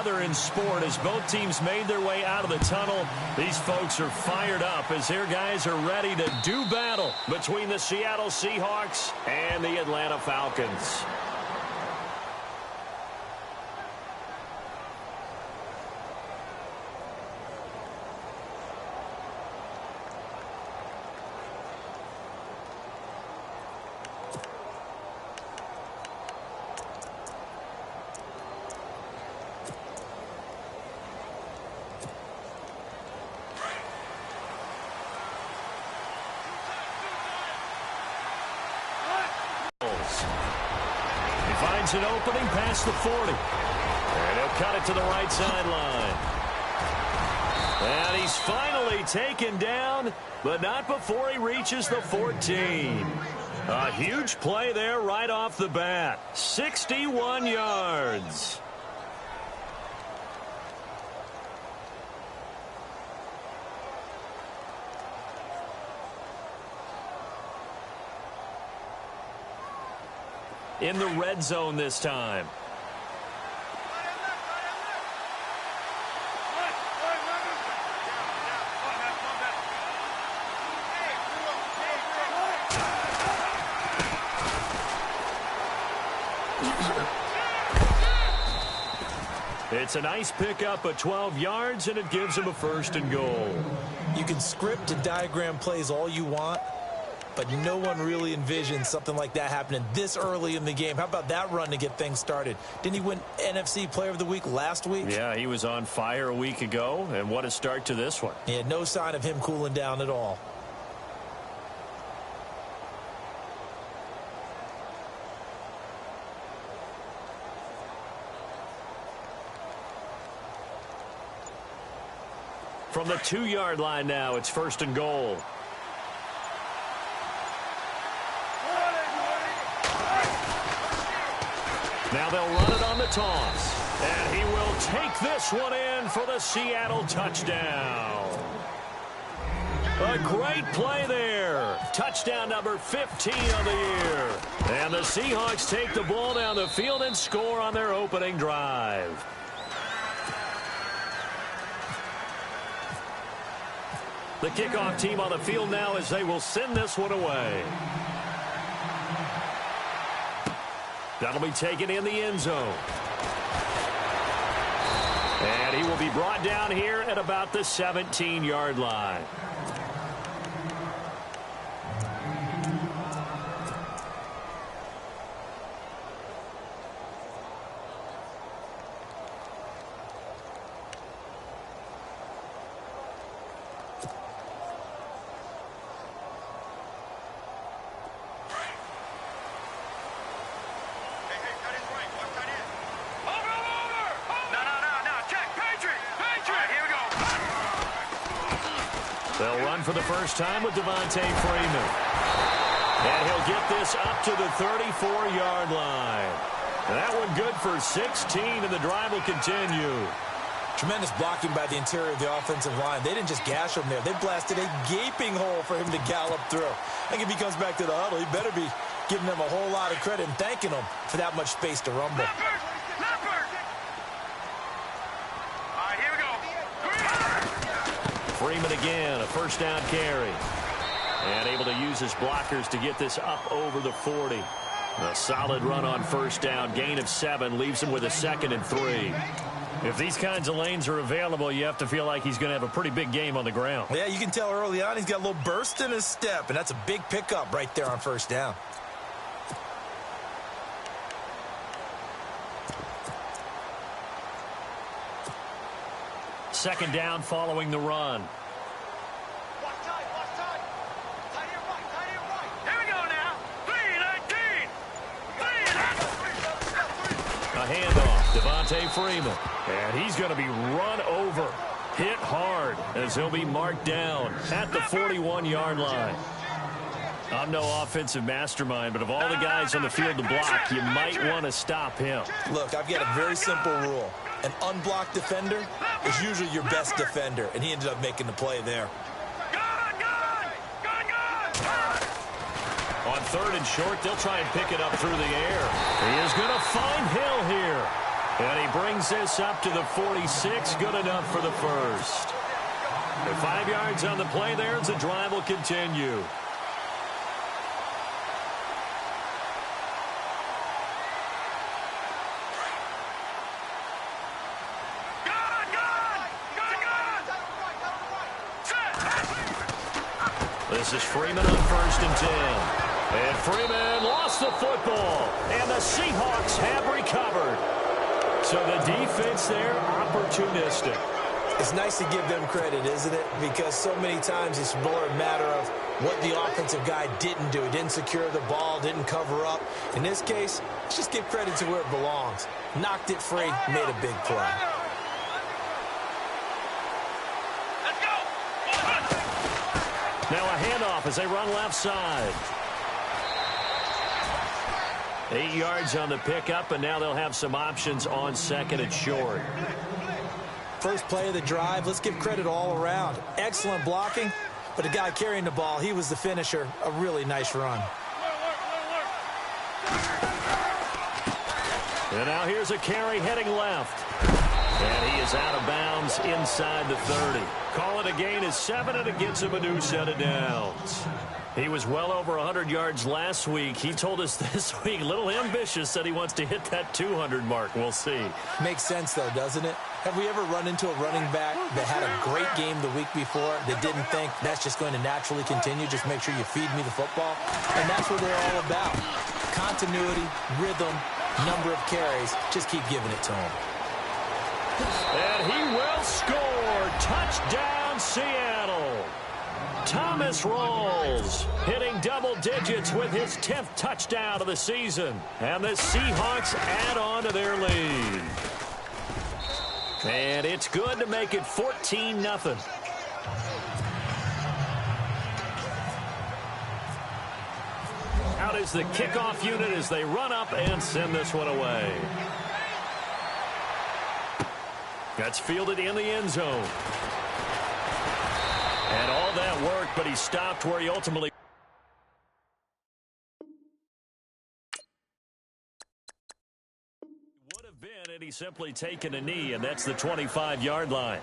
another in sport as both teams made their way out of the tunnel. These folks are fired up as their guys are ready to do battle between the Seattle Seahawks and the Atlanta Falcons. Finds an opening past the 40. And he'll cut it to the right sideline. And he's finally taken down, but not before he reaches the 14. A huge play there right off the bat. 61 yards. In the red zone this time. It's a nice pickup of 12 yards, and it gives him a 1st and goal. You can script and diagram plays all you want, but no one really envisioned something like that happening this early in the game. How about that run to get things started? Didn't he win NFC Player of the Week last week? Yeah, he was on fire a week ago, and what a start to this one. Yeah, no sign of him cooling down at all. From the 2-yard line now, it's 1st and goal. Now they'll run it on the toss. And he will take this one in for the Seattle touchdown. A great play there. Touchdown number 15 of the year. And the Seahawks take the ball down the field and score on their opening drive. The kickoff team on the field now as they will send this one away. That'll be taken in the end zone. And he will be brought down here at about the 17-yard line. They'll run for the first time with Devontae Freeman. And he'll get this up to the 34-yard line. And that one good for 16, and the drive will continue. Tremendous blocking by the interior of the offensive line. They didn't just gash him there. They blasted a gaping hole for him to gallop through. I think if he comes back to the huddle, he better be giving them a whole lot of credit and thanking them for that much space to rumble. Freeman again, a first down carry. And able to use his blockers to get this up over the 40. A solid run on first down. Gain of 7 leaves him with a 2nd and 3. If these kinds of lanes are available, you have to feel like he's going to have a pretty big game on the ground. Yeah, you can tell early on he's got a little burst in his step, and that's a big pickup right there on first down. Second down following the run. A handoff, Devontae Freeman. And he's going to be run over, hit hard, as he'll be marked down at the 41-yard line. I'm no offensive mastermind, but of all the guys on the field to block, you might want to stop him. Look, I've got a very simple rule. An unblocked defender is usually your best defender, and he ended up making the play there. On 3rd and short, they'll try and pick it up through the air. He is going to find Hill here. And he brings this up to the 46. Good enough for the first. The 5 yards on the play there as the drive will continue. This is Freeman on 1st and 10. And Freeman lost the football. And the Seahawks have recovered. So the defense there, opportunistic. It's nice to give them credit, isn't it? Because so many times it's more a matter of what the offensive guy didn't do. Didn't secure the ball, didn't cover up. In this case, let's just give credit to where it belongs. Knocked it free, made a big play. Now a handoff as they run left side. 8 yards on the pickup, and now they'll have some options on 2nd and short. First play of the drive, let's give credit all around. Excellent blocking, but the guy carrying the ball, he was the finisher. A really nice run. And now here's a carry heading left. And he is out of bounds inside the 30. Call it a gain of 7, and it gets him a new set of downs. He was well over 100 yards last week. He told us this week, a little ambitious, that he wants to hit that 200 mark. We'll see. Makes sense, though, doesn't it? Have we ever run into a running back that had a great game the week before that didn't think that's just going to naturally continue? Just make sure you feed me the football. And that's what they're all about. Continuity, rhythm, number of carries. Just keep giving it to him. And he will score. Touchdown, Seattle. Thomas Rawls hitting double digits with his 10th touchdown of the season. And the Seahawks add on to their lead. And it's good to make it 14-0. Out is the kickoff unit as they run up and send this one away. That's fielded in the end zone. And all that work, but he stopped where he ultimately would have been, and he's simply taken a knee, and that's the 25-yard line.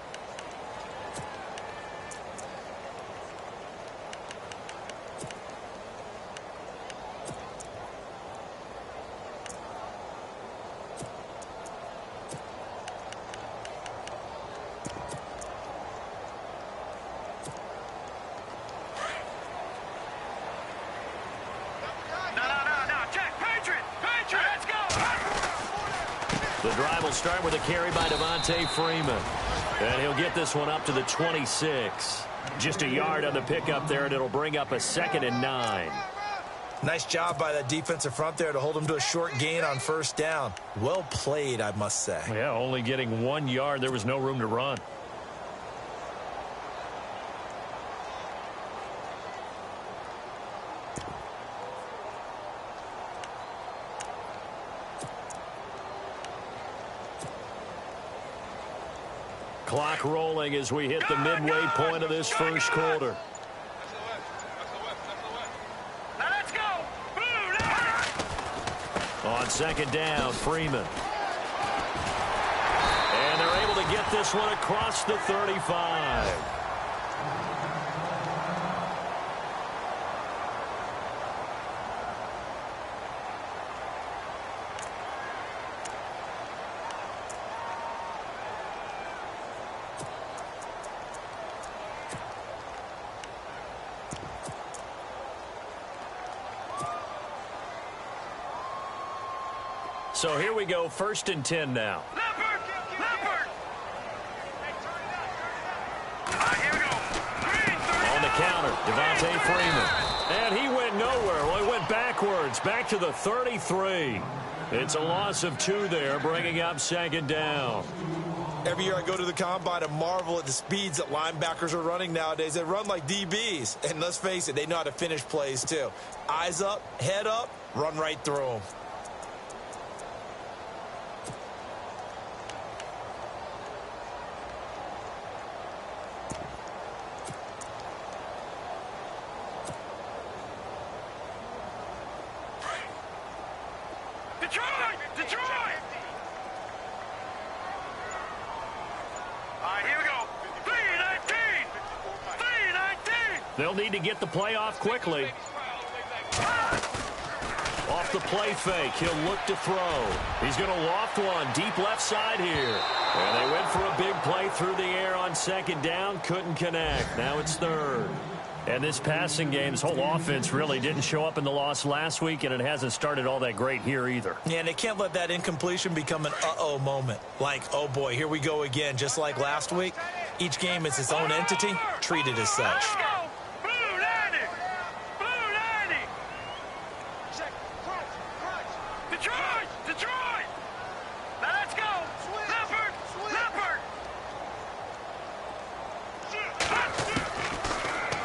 The drive will start with a carry by Devontae Freeman. And he'll get this one up to the 26. Just a yard on the pickup there, and it'll bring up a 2nd and 9. Nice job by that defensive front there to hold him to a short gain on 1st down. Well played, I must say. Yeah, only getting 1 yard. There was no room to run. Clock rolling as we hit the midway point of this first quarter. Let's go. On 2nd down, Freeman. And they're able to get this one across the 35. So here we go, 1st and 10 now. Leopard! Here we go. On the counter, Devontae Freeman. And he went nowhere. Well, he went backwards, back to the 33. It's a loss of 2 there, bringing up 2nd down. Every year I go to the combine and marvel at the speeds that linebackers are running nowadays. They run like DBs. And let's face it, they know how to finish plays too. Eyes up, head up, run right through them. They'll need to get the play off quickly. Off the play fake, he'll look to throw. He's going to loft one deep left side here. And they went for a big play through the air on second down. Couldn't connect. Now it's third. And this passing game, this whole offense really didn't show up in the loss last week, and it hasn't started all that great here either. Yeah, and they can't let that incompletion become an uh-oh moment. Like, oh boy, here we go again, just like last week. Each game is its own entity, treated as such.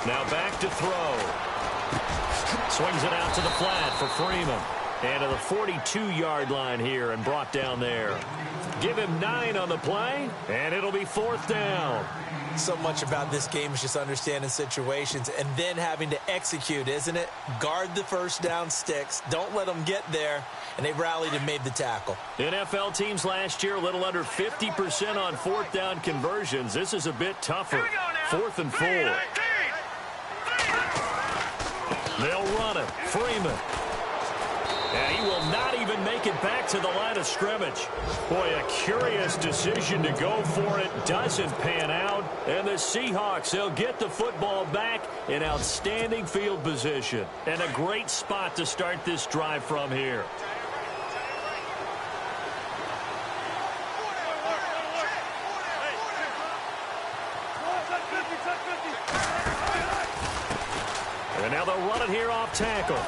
Now back to throw. Swings it out to the flat for Freeman. And to the 42-yard line here and brought down there. Give him 9 on the play, and it'll be 4th down. So much about this game is just understanding situations and then having to execute, isn't it? Guard the first down sticks. Don't let them get there. And they rallied and made the tackle. NFL teams last year a little under 50% on 4th down conversions. This is a bit tougher. 4th and 4. They'll run it. Freeman. And he will not even make it back to the line of scrimmage. Boy, a curious decision to go for it. Doesn't pan out. And the Seahawks, they'll get the football back in outstanding field position. And a great spot to start this drive from here. And now they'll run it here off tackle.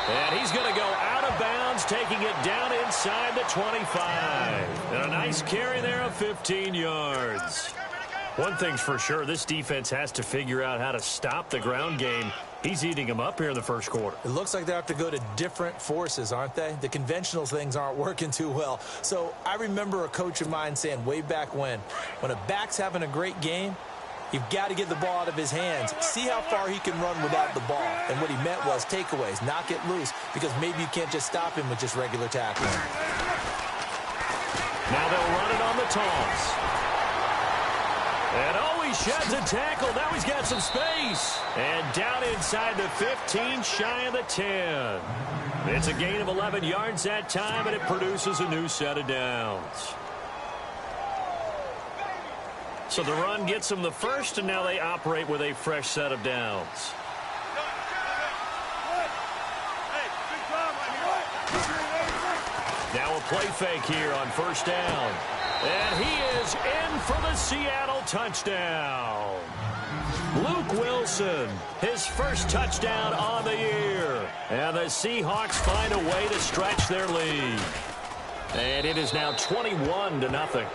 And he's going to go out of bounds, taking it down inside the 25. And a nice carry there of 15 yards. One thing's for sure, this defense has to figure out how to stop the ground game. He's eating them up here in the first quarter. It looks like they have to go to different forces, aren't they? The conventional things aren't working too well. So I remember a coach of mine saying way back when a back's having a great game, you've got to get the ball out of his hands. See how far he can run without the ball. And what he meant was takeaways, knock it loose, because maybe you can't just stop him with just regular tackling. Now they'll run it on the toss. And oh, he sheds a tackle. Now he's got some space. And down inside the 15, shy of the 10. It's a gain of 11 yards that time, and it produces a new set of downs. So the run gets them the first, and now they operate with a fresh set of downs. Now a play fake here on first down. And he is in for the Seattle touchdown. Luke Wilson, his first touchdown on the year. And the Seahawks find a way to stretch their lead. And it is now 21-0.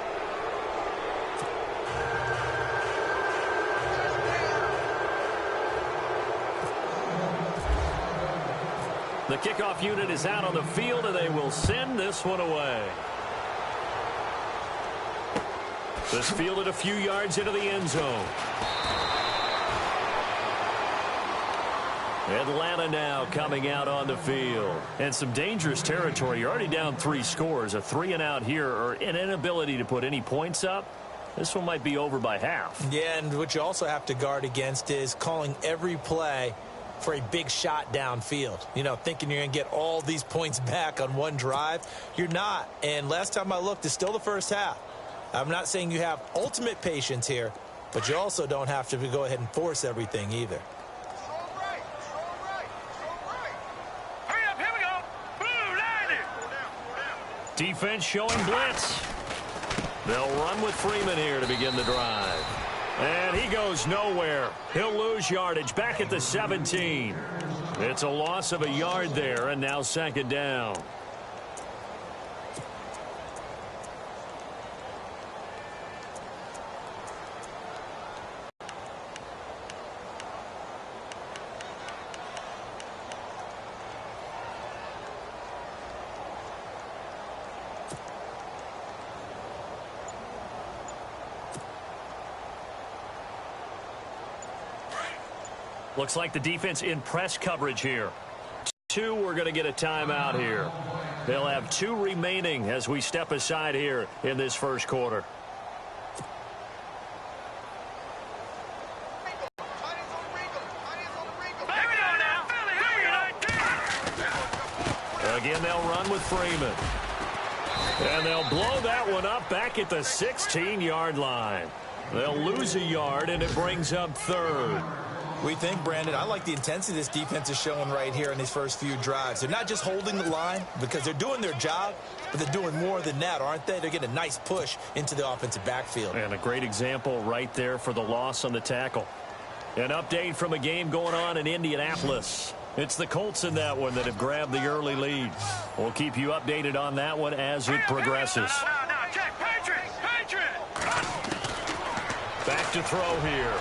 The kickoff unit is out on the field, and they will send this one away. This fielded a few yards into the end zone. Atlanta now coming out on the field. And some dangerous territory. You're already down 3 scores. A 3-and-out here, or an inability to put any points up. This one might be over by half. Yeah, and what you also have to guard against is calling every play for a big shot downfield. You know, thinking you're going to get all these points back on one drive. You're not. And last time I looked, it's still the first half. I'm not saying you have ultimate patience here, but you also don't have to go ahead and force everything either. Hurry up, here we go. Blue, line it. Defense showing blitz. They'll run with Freeman here to begin the drive. And he goes nowhere. He'll lose yardage back at the 17. It's a loss of a yard there, and now second down. Looks like the defense in press coverage here. 2, we're going to get a timeout here. They'll have 2 remaining as we step aside here in this first quarter. Freeman. And they'll blow that one up back at the 16-yard line. They'll lose a yard, and it brings up third. We think, Brandon, I like the intensity this defense is showing right here in these first few drives. They're not just holding the line because they're doing their job, but they're doing more than that, aren't they? They're getting a nice push into the offensive backfield. And a great example right there for the loss on the tackle. An update from a game going on in Indianapolis. It's the Colts in that one that have grabbed the early lead. We'll keep you updated on that one as it progresses. Back to throw here.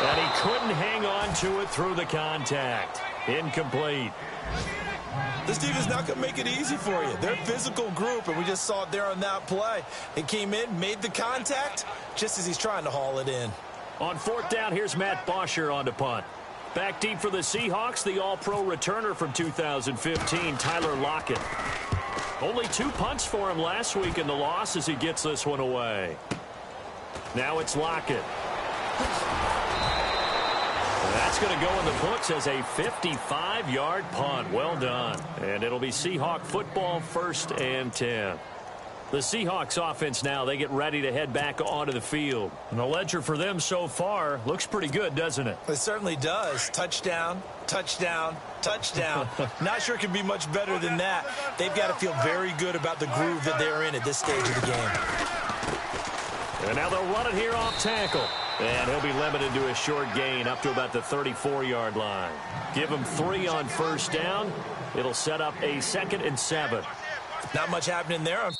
And he couldn't hang on to it through the contact. Incomplete. This defense is not going to make it easy for you. They're a physical group, and we just saw it there on that play. He came in, made the contact, just as he's trying to haul it in. On fourth down, here's Matt Bosher on to punt. Back deep for the Seahawks, the all-pro returner from 2015, Tyler Lockett. Only 2 punts for him last week in the loss as he gets this one away. Now it's Lockett. That's going to go in the books as a 55-yard punt. Well done. And it'll be Seahawk football, 1st and 10. The Seahawks offense now, they get ready to head back onto the field. And the ledger for them so far looks pretty good, doesn't it? It certainly does. Touchdown, touchdown, touchdown. Not sure it can be much better than that. They've got to feel very good about the groove that they're in at this stage of the game. And now they'll run it here off tackle. And he'll be limited to a short gain up to about the 34-yard line. Give him 3 on 1st down. It'll set up a 2nd and 7. Not much happening there.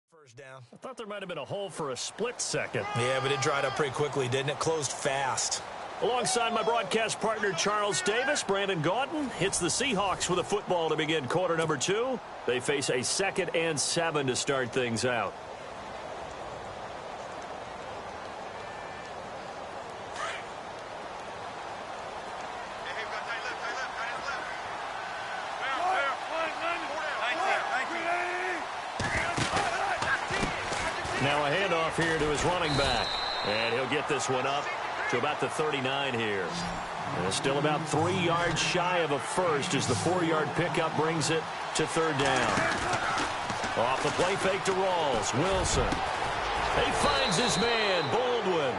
First down. I thought there might have been a hole for a split second. Yeah, but it dried up pretty quickly, didn't it? Closed fast. Alongside my broadcast partner, Charles Davis, Brandon Gaudin hits the Seahawks with a football to begin quarter number 2. They face a 2nd and 7 to start things out. Now a handoff here to his running back. And he'll get this one up to about the 39 here. And still about 3 yards shy of a first as the 4-yard pickup brings it to 3rd down. Off the play fake to Rawls. Wilson. He finds his man, Baldwin.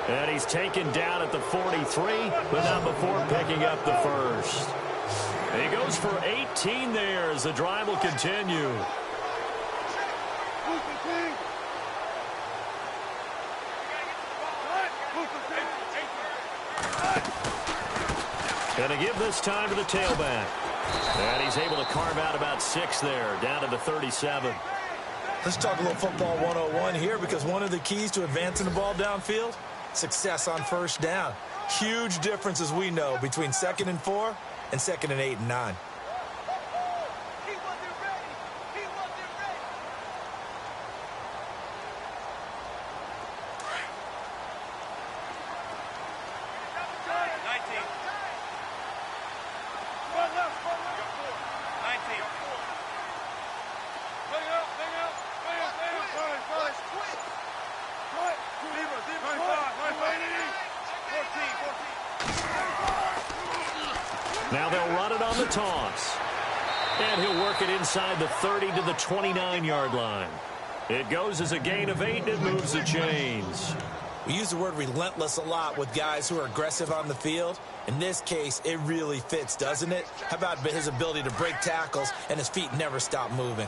And he's taken down at the 43, but not before picking up the first. And he goes for 18 there as the drive will continue. And to give this time to the tailback. And he's able to carve out about 6 there, down to the 37. Let's talk a little football 101 here, because one of the keys to advancing the ball downfield, success on 1st down. Huge difference, as we know, between 2nd and 4 and 2nd and 8 and 9. Now they'll run it on the toss. And he'll work it inside the 30 to the 29-yard line. It goes as a gain of 8, and it moves the chains. We use the word relentless a lot with guys who are aggressive on the field. In this case, it really fits, doesn't it? How about his ability to break tackles and his feet never stop moving?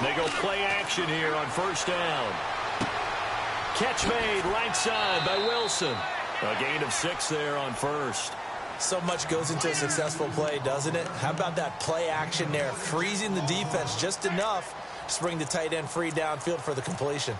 They go play action here on 1st down. Catch made right side by Wilson. A gain of 6 there on 1st. So much goes into a successful play, doesn't it? How about that play action there? Freezing the defense just enough to bring the tight end free downfield for the completion.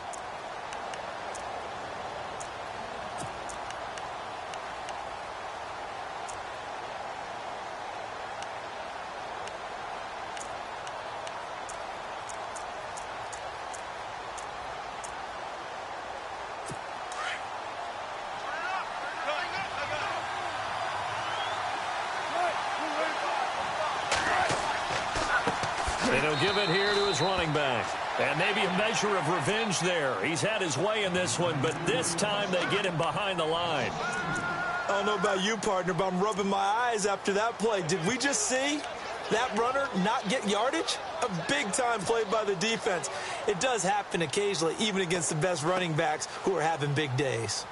he'll give it here to his running back. And maybe a measure of revenge there. He's had his way in this one, but this time they get him behind the line. I don't know about you, partner, but I'm rubbing my eyes after that play. Did we just see that runner not get yardage? A big-time play by the defense. It does happen occasionally, even against the best running backs who are having big days.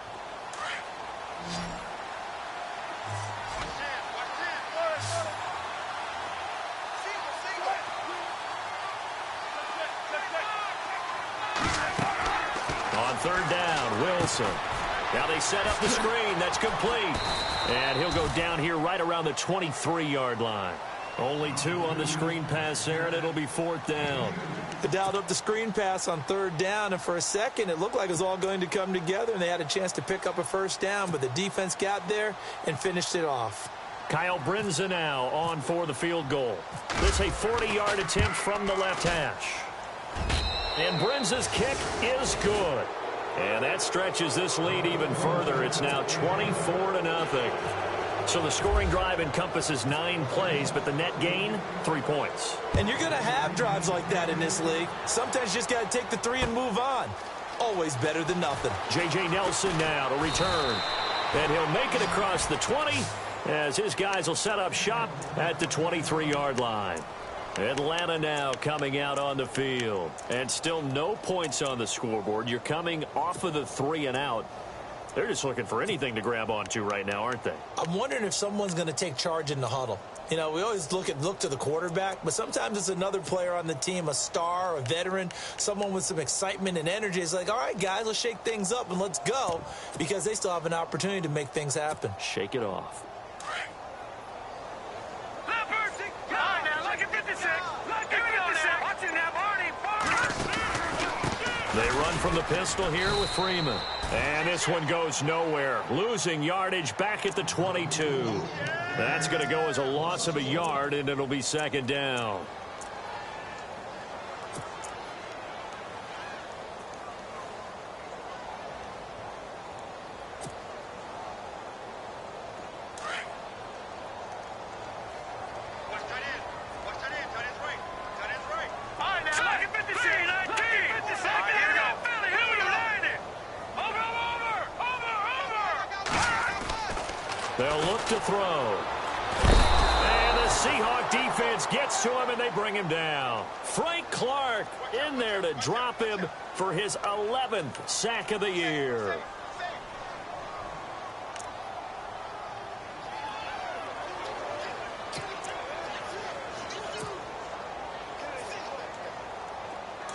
On third down, Wilson. Now they set up the screen. That's complete. And he'll go down here right around the 23-yard line. Only 2 on the screen pass there, and it'll be 4th down. They dialed up the screen pass on 3rd down, and for a second it looked like it was all going to come together, and they had a chance to pick up a 1st down, but the defense got there and finished it off. Kyle Brinza now on for the field goal. This a 40-yard attempt from the left hash. And Brinza's kick is good. And that stretches this lead even further. It's now 24-0. So the scoring drive encompasses 9 plays, but the net gain, 3 points. And you're going to have drives like that in this league. Sometimes you just got to take the 3 and move on. Always better than nothing. J.J. Nelson now to return. And he'll make it across the 20 as his guys will set up shop at the 23-yard line. Atlanta now coming out on the field. And still no points on the scoreboard. You're coming off of the 3 and out. They're just looking for anything to grab onto right now, aren't they? I'm wondering if someone's going to take charge in the huddle. You know, we always look to the quarterback, but sometimes it's another player on the team, a star, a veteran, someone with some excitement and energy. It's like, all right, guys, let's shake things up and let's go, because they still have an opportunity to make things happen. Shake it off. They run from the pistol here with Freeman. And this one goes nowhere. Losing yardage back at the 22. That's going to go as a loss of a yard, and it'll be 2nd down. They'll look to throw. And the Seahawk defense gets to him, and they bring him down. Frank Clark in there to drop him for his 11th sack of the year.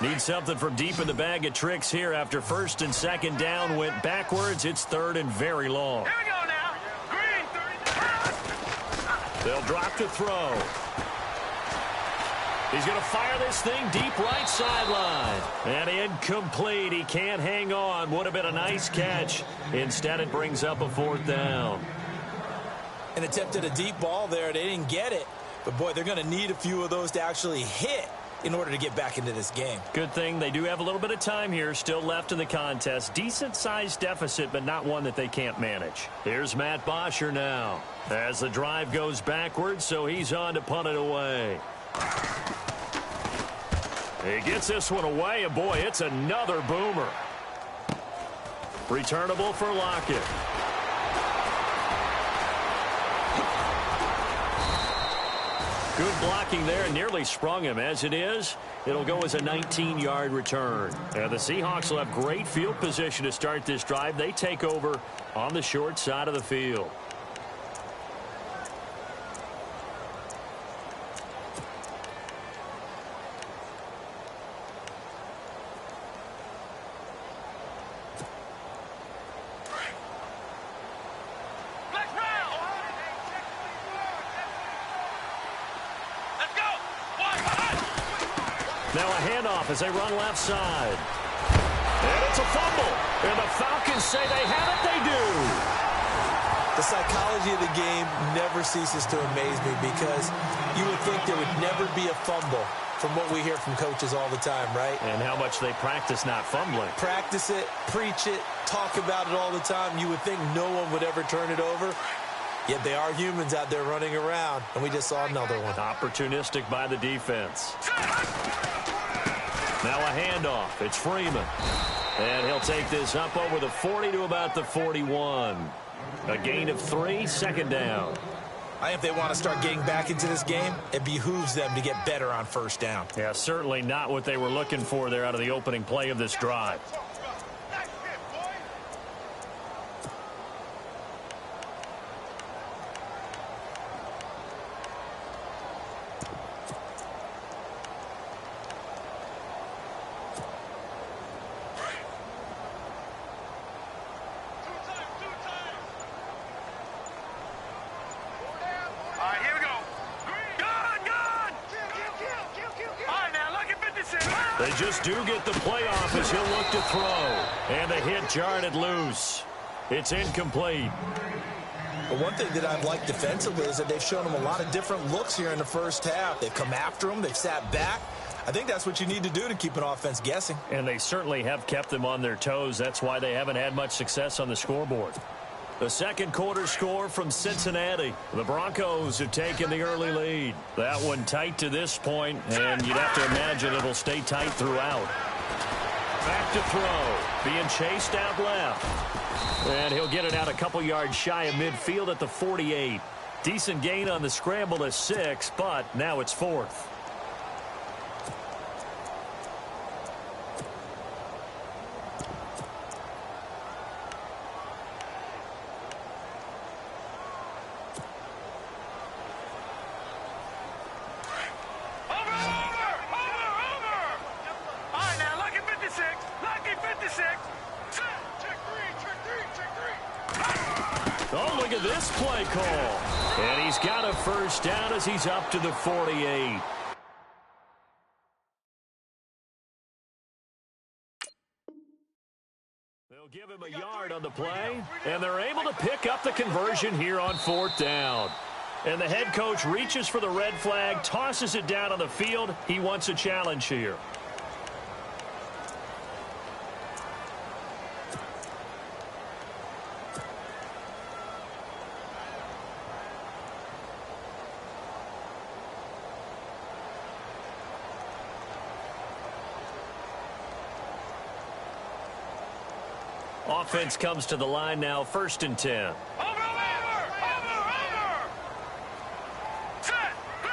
Need something from deep in the bag of tricks here after 1st and 2nd down went backwards. It's 3rd and very long. Here we go now. Green, 30. They'll drop to throw. He's going to fire this thing deep right sideline. And incomplete. He can't hang on. Would have been a nice catch. Instead, it brings up a 4th down. An attempt at a deep ball there. They didn't get it. But, boy, they're going to need a few of those to actually hit in order to get back into this game. Good thing they do have a little bit of time here still left in the contest. Decent-sized deficit, but not one that they can't manage. Here's Matt Bosher now as the drive goes backwards, so he's on to punt it away. He gets this one away, and boy, it's another boomer. Returnable for Lockett. Good blocking there, and nearly sprung him. As it is, it'll go as a 19-yard return. And the Seahawks will have great field position to start this drive. They take over on the short side of the field. Now a handoff as they run left side. And it's a fumble. And the Falcons say they have it. They do. The psychology of the game never ceases to amaze me, because you would think there would never be a fumble from what we hear from coaches all the time, right? And how much they practice not fumbling. Practice it, preach it, talk about it all the time. You would think no one would ever turn it over. Yet they are humans out there running around, and we just saw another one. Opportunistic by the defense. Now a handoff. It's Freeman. And he'll take this up over the 40 to about the 41. A gain of 3, second down. I think if they want to start getting back into this game, it behooves them to get better on first down. Yeah, certainly not what they were looking for there out of the opening play of this drive. They just do get the playoff as he'll look to throw. And the hit jarred it loose. It's incomplete. But one thing that I've liked defensively is that they've shown him a lot of different looks here in the first half. They've come after him. They've sat back. I think that's what you need to do to keep an offense guessing. And they certainly have kept them on their toes. That's why they haven't had much success on the scoreboard. The second quarter score from Cincinnati. The Broncos have taken the early lead. That one tight to this point, and you'd have to imagine it'll stay tight throughout. Back to throw. Being chased out left. And he'll get it out a couple yards shy of midfield at the 48. Decent gain on the scramble to 6, but now it's 4th. Oh, look at this play call. And he's got a first down as he's up to the 48. They'll give him a yard on the play, and they're able to pick up the conversion here on 4th down. And the head coach reaches for the red flag, tosses it down on the field. He wants a challenge here. Offense comes to the line now, 1st and 10.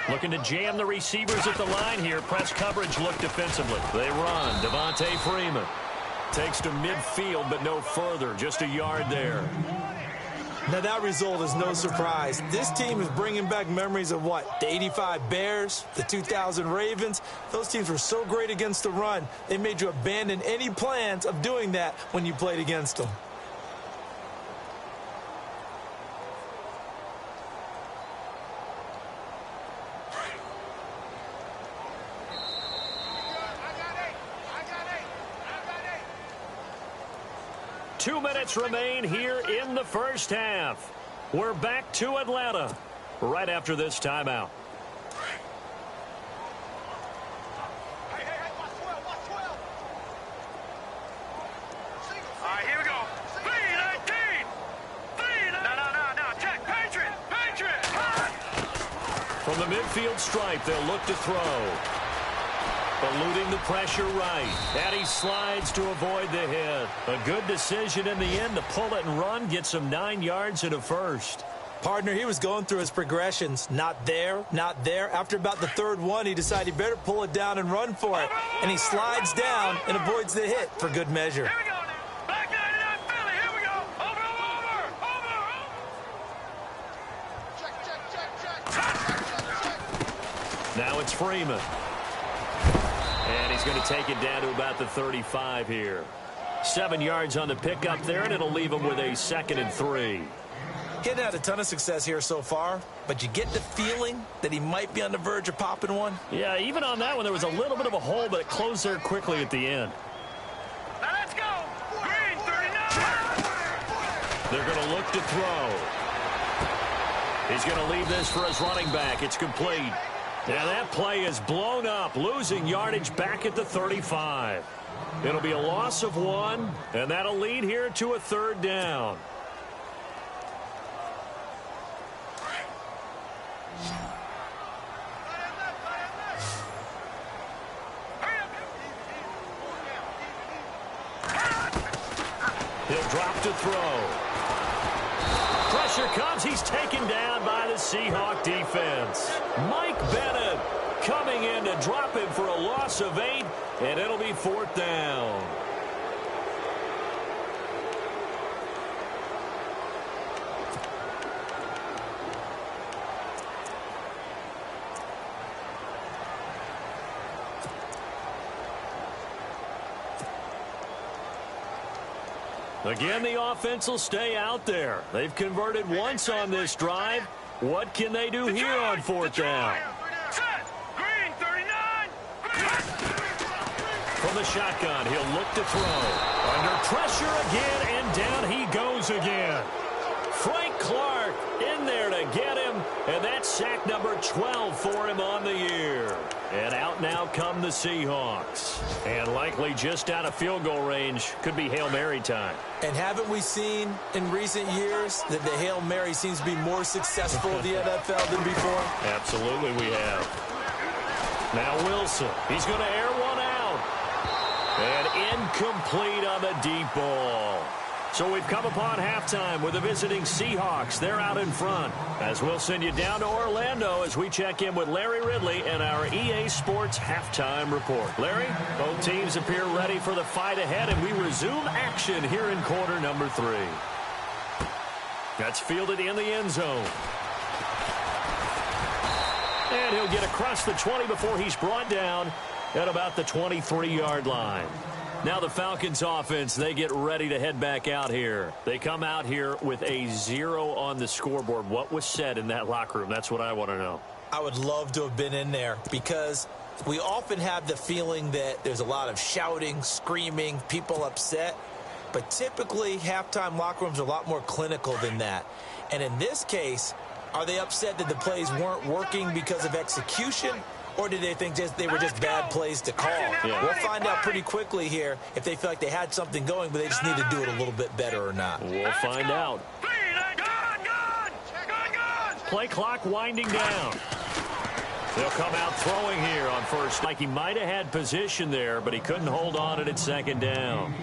Looking to jam the receivers at the line here. Press coverage look defensively. They run. Devontae Freeman takes to midfield, but no further. Just a yard there. Now, that result is no surprise. This team is bringing back memories of what? The 85 Bears, the 2000 Ravens. Those teams were so great against the run, they made you abandon any plans of doing that when you played against them. Two minutes remain here in the first half. We're back to Atlanta right after this timeout. All right, here we go. B-19. No. Check. Patriot. From the midfield stripe, they'll look to throw. Eluding the pressure right. And he slides to avoid the hit. A good decision in the end to pull it and run. Get some 9 yards and a first. Partner, he was going through his progressions. Not there. After about the 3rd one, he decided he better pull it down and run for it. And he slides down and avoids the hit for good measure. Here we go. Back 99 Philly. Here we go. Over. Check. Now it's Freeman. And he's going to take it down to about the 35 here. 7 yards on the pickup there, and it'll leave him with a 2nd and 3. He hadn't had a ton of success here so far, but you get the feeling that he might be on the verge of popping one. Yeah, even on that one, there was a little bit of a hole, but it closed there quickly at the end. Now let's go. Green 39. They're going to look to throw. He's going to leave this for his running back. It's complete. Now that play is blown up, losing yardage back at the 35. It'll be a loss of 1, and that'll lead here to a 3rd down. He'll drop to throw. Pressure comes. He's taken down by the Seahawk defense. Mike Bennett coming in to drop him for a loss of 8, and it'll be 4th down. Again, the offense will stay out there. They've converted once on this drive. What can they do here on 4th down? Green 39. From the shotgun, he'll look to throw. Under pressure again, and down he goes again. Frank Clark in there to get him, and that's sack number 12 for him on the year. And out now come the Seahawks. And likely just out of field goal range. Could be Hail Mary time. And haven't we seen in recent years that the Hail Mary seems to be more successful in the NFL than before? Absolutely we have. Now Wilson. He's going to air one out. And incomplete on the deep ball. So we've come upon halftime with the visiting Seahawks. They're out in front. As we'll send you down to Orlando as we check in with Larry Ridley and our EA Sports halftime report. Larry, both teams appear ready for the fight ahead, and we resume action here in quarter number 3. That's fielded in the end zone. And he'll get across the 20 before he's brought down at about the 23-yard line. Now the Falcons offense, they get ready to head back out here. They come out here with a 0 on the scoreboard. What was said in that locker room? That's what I want to know. I would love to have been in there because we often have the feeling that there's a lot of shouting, screaming, people upset. But typically, halftime locker rooms are a lot more clinical than that. And in this case, are they upset that the plays weren't working because of execution? Or did they think they were just bad plays to call? Yeah. We'll find out pretty quickly here if they feel like they had something going, but they just need to do it a little bit better or not. We'll find out. Play clock winding down. They'll come out throwing here on first. Like he might have had position there, but he couldn't hold on it at 2nd down.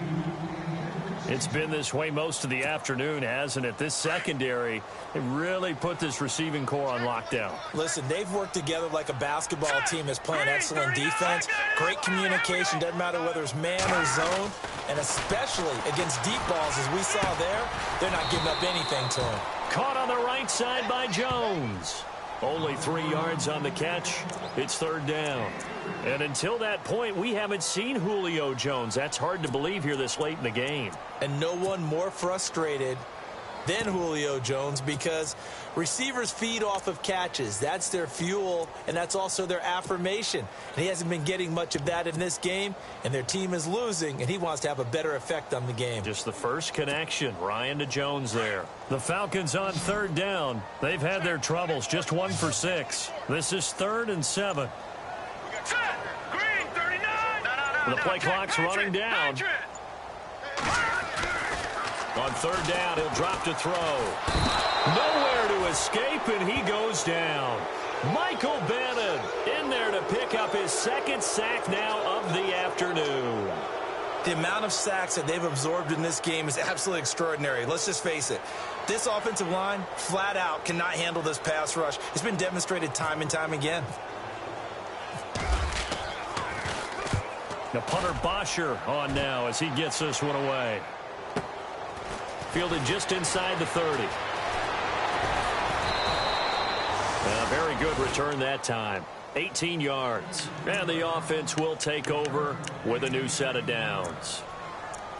It's been this way most of the afternoon, hasn't it? This secondary, they really put this receiving core on lockdown. Listen, they've worked together like a basketball team that's playing excellent defense. Great communication, doesn't matter whether it's man or zone. And especially against deep balls, as we saw there, they're not giving up anything to him. Caught on the right side by Jones. Only 3 yards on the catch. It's 3rd down. And until that point, we haven't seen Julio Jones. That's hard to believe here this late in the game. And no one more frustrated than Julio Jones because receivers feed off of catches. That's their fuel, and that's also their affirmation. And he hasn't been getting much of that in this game, and their team is losing, and he wants to have a better effect on the game. Just the first connection, Ryan to Jones there. The Falcons on 3rd down. They've had their troubles, just 1 for 6. This is 3rd and 7. Green 39. The play clock's running down. On 3rd down, he'll drop to throw. Nowhere to escape, and he goes down. Michael Bennett in there to pick up his 2nd sack now of the afternoon. The amount of sacks that they've absorbed in this game is absolutely extraordinary. Let's just face it. This offensive line, flat out, cannot handle this pass rush. It's been demonstrated time and time again. The punter Bosher on now as he gets this one away. Fielded just inside the 30. A very good return that time. 18 yards. And the offense will take over with a new set of downs.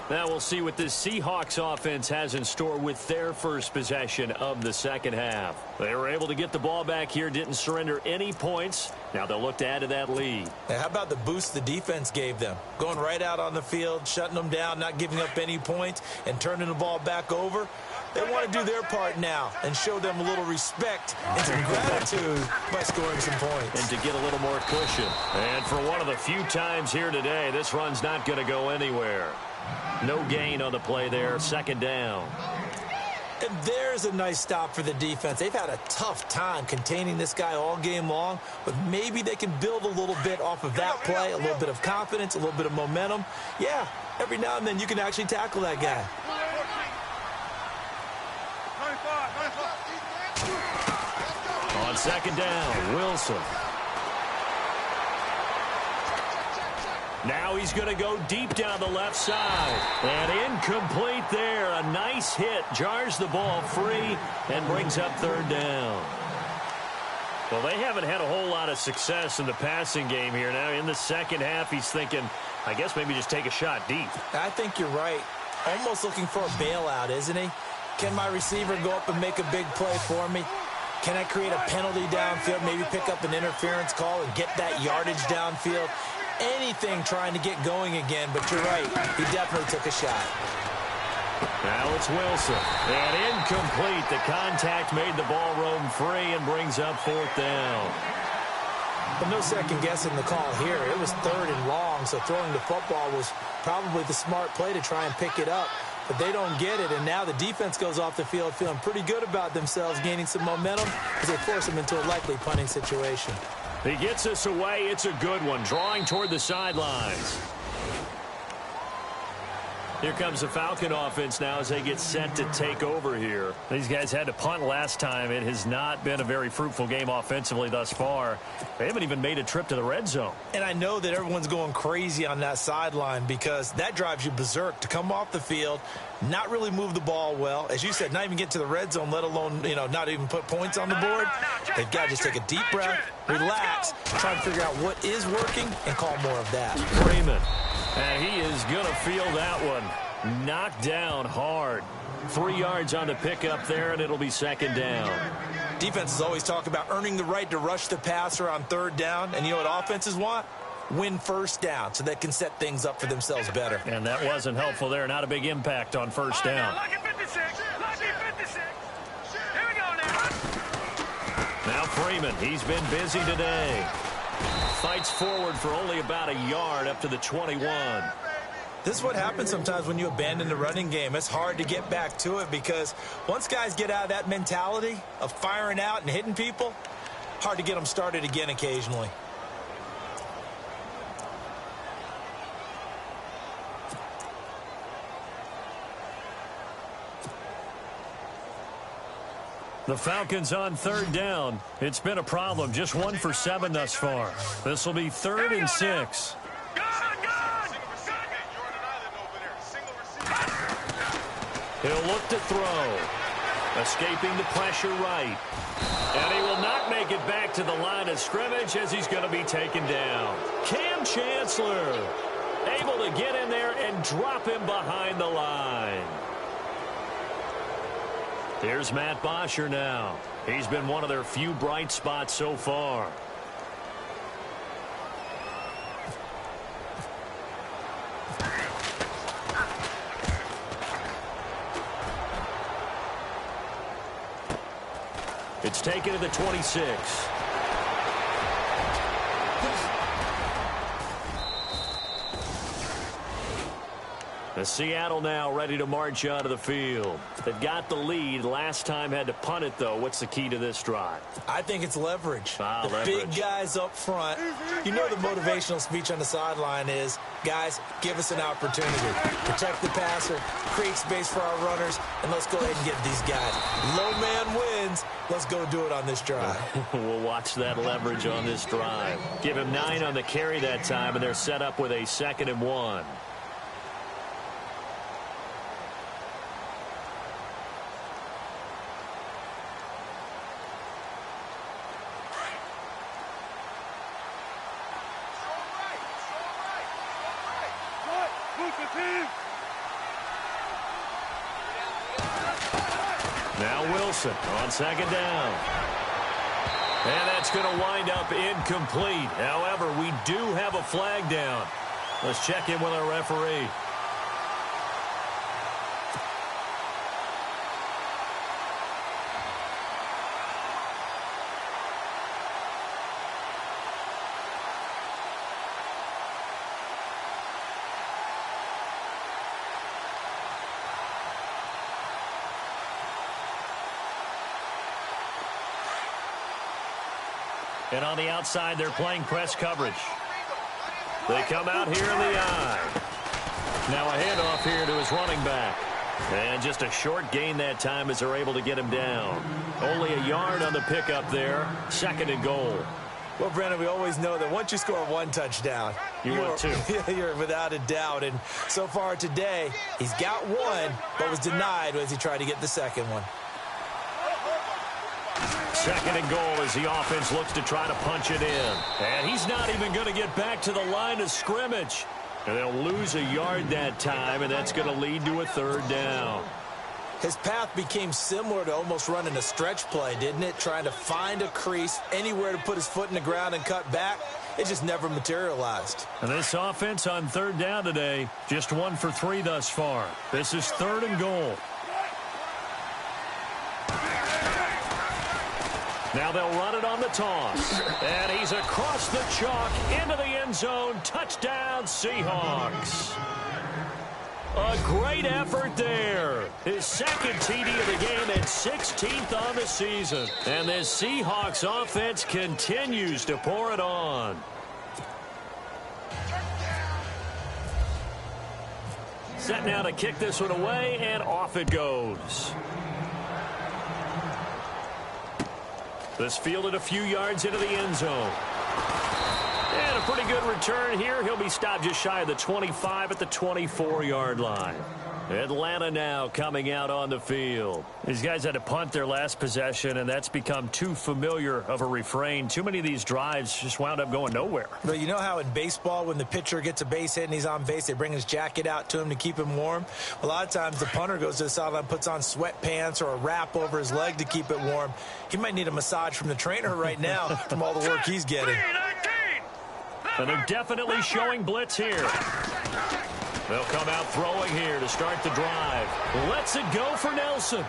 Now we'll see what this Seahawks offense has in store with their first possession of the 2nd half. They were able to get the ball back here, didn't surrender any points. Now they'll look to add to that lead. Now, how about the boost the defense gave them? Going right out on the field, shutting them down, not giving up any points, and turning the ball back over. They want to do their part now and show them a little respect and some gratitude by scoring some points. And to get a little more cushion. And for one of the few times here today, this run's not going to go anywhere. No gain on the play there, 2nd down. And there's a nice stop for the defense. They've had a tough time containing this guy all game long, but maybe they can build a little bit off of that play, a little bit of confidence, a little bit of momentum. Yeah, every now and then you can actually tackle that guy. On second down, Wilson. Now he's going to go deep down the left side. And incomplete there. A nice hit. Jars the ball free and brings up third down. Well, they haven't had a whole lot of success in the passing game here. Now in the second half, he's thinking, I guess maybe just take a shot deep. I think you're right. Almost looking for a bailout, isn't he? Can my receiver go up and make a big play for me? Can I create a penalty downfield, maybe pick up an interference call and get that yardage downfield? Anything trying to get going again, but you're right. He definitely took a shot. Now it's Wilson. And incomplete. The contact made the ball roam free and brings up fourth down. But no second guessing the call here. It was third and long, so throwing the football was probably the smart play to try and pick it up. But they don't get it, and now the defense goes off the field feeling pretty good about themselves, gaining some momentum as they force them into a likely punting situation. He gets us away. It's a good one, drawing toward the sidelines. Here comes the Falcon offense now as they get set to take over here. These guys had to punt last time. It has not been a very fruitful game offensively thus far. They haven't even made a trip to the red zone. And I know that everyone's going crazy on that sideline because that drives you berserk to come off the field, not really move the ball well. As you said, not even get to the red zone, let alone, not even put points on the board. They've got to just take a deep breath, relax, try and figure out what is working and call more of that. Freeman. And he is going to feel that one. Knocked down hard. 3 yards on the pickup there, and it'll be second down. Defenses always talk about earning the right to rush the passer on third down. And you know what offenses want? Win first down so they can set things up for themselves better. And that wasn't helpful there. Not a big impact on first down. Lucky 56. Lucky 56. Here we go now. Now Freeman. He's been busy today. Fights forward for only about a yard up to the 21. This is what happens sometimes when you abandon the running game. It's hard to get back to it because once guys get out of that mentality of firing out and hitting people, hard to get them started again occasionally. The Falcons on third down. It's been a problem. Just 1 for 7 thus far. This will be 3rd and 6. He'll look to throw. Escaping the pressure right. And he will not make it back to the line of scrimmage as he's going to be taken down. Cam Chancellor able to get in there and drop him behind the line. Here's Matt Bosher now. He's been one of their few bright spots so far. It's taken to the 26. The Seattle now ready to march out of the field. They've got the lead. Last time had to punt it, though. What's the key to this drive? I think it's leverage. Leverage. Big guys up front. You know the motivational speech on the sideline is, guys, give us an opportunity. Protect the passer, create space for our runners, and let's go ahead and get these guys. Low man wins. Let's go do it on this drive. We'll watch that leverage on this drive. Give him 9 on the carry that time, and they're set up with a 2nd and 1. Now Wilson on 2nd down. And that's going to wind up incomplete. However, we do have a flag down. Let's check in with our referee. And on the outside, they're playing press coverage. They come out here in the eye. Now a handoff here to his running back. And just a short gain that time as they're able to get him down. Only a yard on the pickup there. 2nd and goal. Well, Brandon, we always know that once you score one touchdown, you're two. You're without a doubt. And so far today, he's got one, but was denied as he tried to get the second one. 2nd and goal as the offense looks to try to punch it in. And he's not even going to get back to the line of scrimmage. And they'll lose a yard that time, and that's going to lead to a 3rd down. His path became similar to almost running a stretch play, didn't it? Trying to find a crease, anywhere to put his foot in the ground and cut back. It just never materialized. And this offense on 3rd down today, just 1 for 3 thus far. This is 3rd and goal. Now they'll run it on the toss. And he's across the chalk into the end zone. Touchdown, Seahawks. A great effort there. His 2nd TD of the game and 16th on the season. And this Seahawks offense continues to pour it on. Set now to kick this one away, and off it goes. This fielded a few yards into the end zone. And a pretty good return here. He'll be stopped just shy of the 25 at the 24-yard line. Atlanta now coming out on the field. These guys had to punt their last possession, and that's become too familiar of a refrain. Too many of these drives just wound up going nowhere. But you know how in baseball, when the pitcher gets a base hit and he's on base, they bring his jacket out to him to keep him warm? A lot of times the punter goes to the sideline, puts on sweatpants or a wrap over his leg to keep it warm. He might need a massage from the trainer right now from all the work he's getting. And they're definitely showing blitz here. They'll come out throwing here to start the drive. Lets it go for Nelson.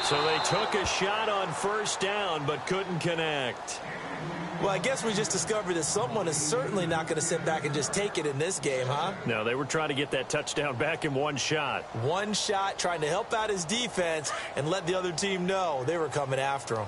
So they took a shot on 1st down but couldn't connect. Well, I guess we just discovered that someone is certainly not going to sit back and just take it in this game, huh? No, they were trying to get that touchdown back in one shot. One shot, trying to help out his defense and let the other team know they were coming after him.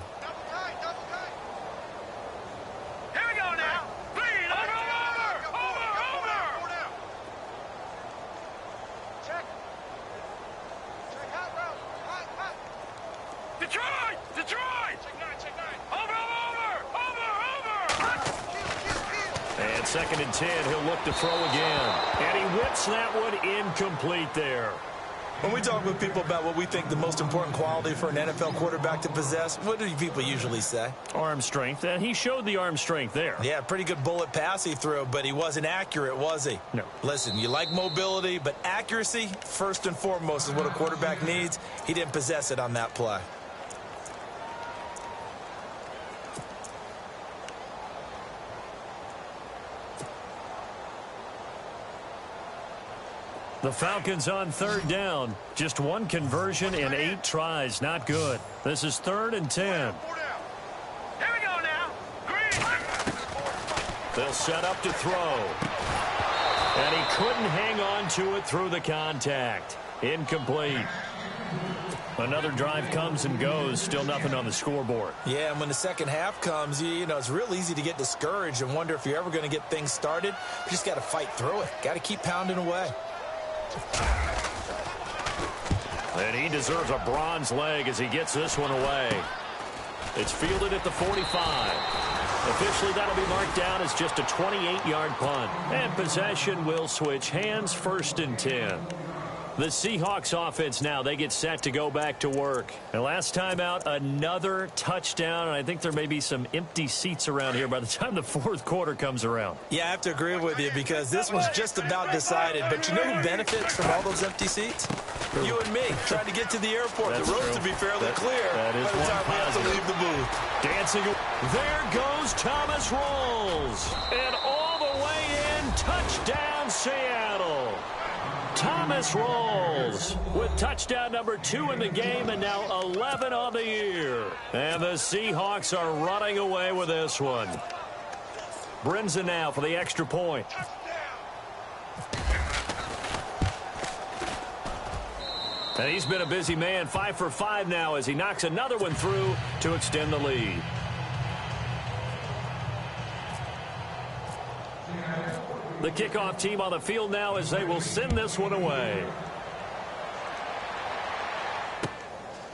And 2nd and 10, he'll look to throw again. And he whips that one incomplete there. When we talk with people about what we think the most important quality for an NFL quarterback to possess, what do people usually say? Arm strength, and he showed the arm strength there. Yeah, pretty good bullet pass he threw, but he wasn't accurate, was he? No. Listen, you like mobility, but accuracy, first and foremost, is what a quarterback needs. He didn't possess it on that play. The Falcons on 3rd down. Just 1 conversion in 8 tries. Not good. This is 3rd and 10. Here we go now. Green. They'll set up to throw. And he couldn't hang on to it through the contact. Incomplete. Another drive comes and goes. Still nothing on the scoreboard. Yeah, and when the second half comes, you know, it's real easy to get discouraged and wonder if you're ever going to get things started. You just got to fight through it. Got to keep pounding away. And he deserves a bronze leg as he gets this one away. It's fielded at the 45. Officially, that'll be marked down as just a 28-yard punt. And possession will switch hands, 1st and 10. The Seahawks offense now, they get set to go back to work. And last time out, another touchdown. And I think there may be some empty seats around here by the time the 4th quarter comes around. Yeah, I have to agree with you because this one's just about decided. But you know who benefits from all those empty seats? True. You and me, trying to get to the airport. That's the road's true. to be fairly clear that is by the time we have to leave the booth. Dancing. There goes Thomas Rolls. And all the way in, touchdown Seattle. Thomas Rolls with touchdown number 2 in the game and now 11 on the year. And the Seahawks are running away with this one. Brinson now for the extra point. And he's been a busy man, 5 for 5 now as he knocks another one through to extend the lead. The kickoff team on the field now as they will send this one away.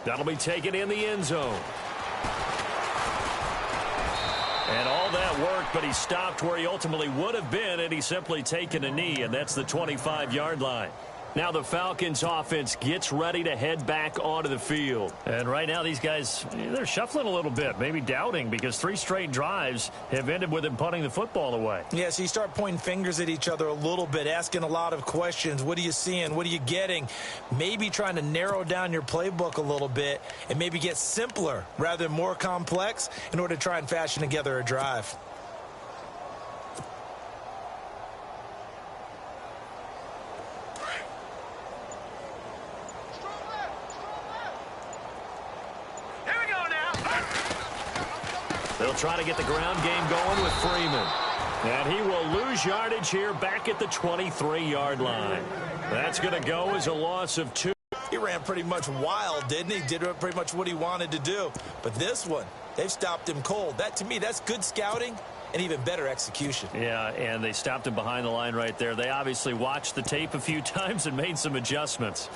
That'll be taken in the end zone. And all that work, but he stopped where he ultimately would have been, and he's simply taken a knee, and that's the 25-yard line. Now the Falcons offense gets ready to head back onto the field. And right now these guys, they're shuffling a little bit, maybe doubting, because 3 straight drives have ended with him punting the football away. Yeah, so you start pointing fingers at each other a little bit, asking a lot of questions. What are you seeing? What are you getting? Maybe trying to narrow down your playbook a little bit and maybe get simpler rather than more complex in order to try and fashion together a drive. They'll try to get the ground game going with Freeman. And he will lose yardage here back at the 23-yard line. That's going to go as a loss of 2. He ran pretty much wild, didn't he? Did pretty much what he wanted to do. But this one, they've stopped him cold. That, to me, that's good scouting and even better execution. Yeah, and they stopped him behind the line right there. They obviously watched the tape a few times and made some adjustments.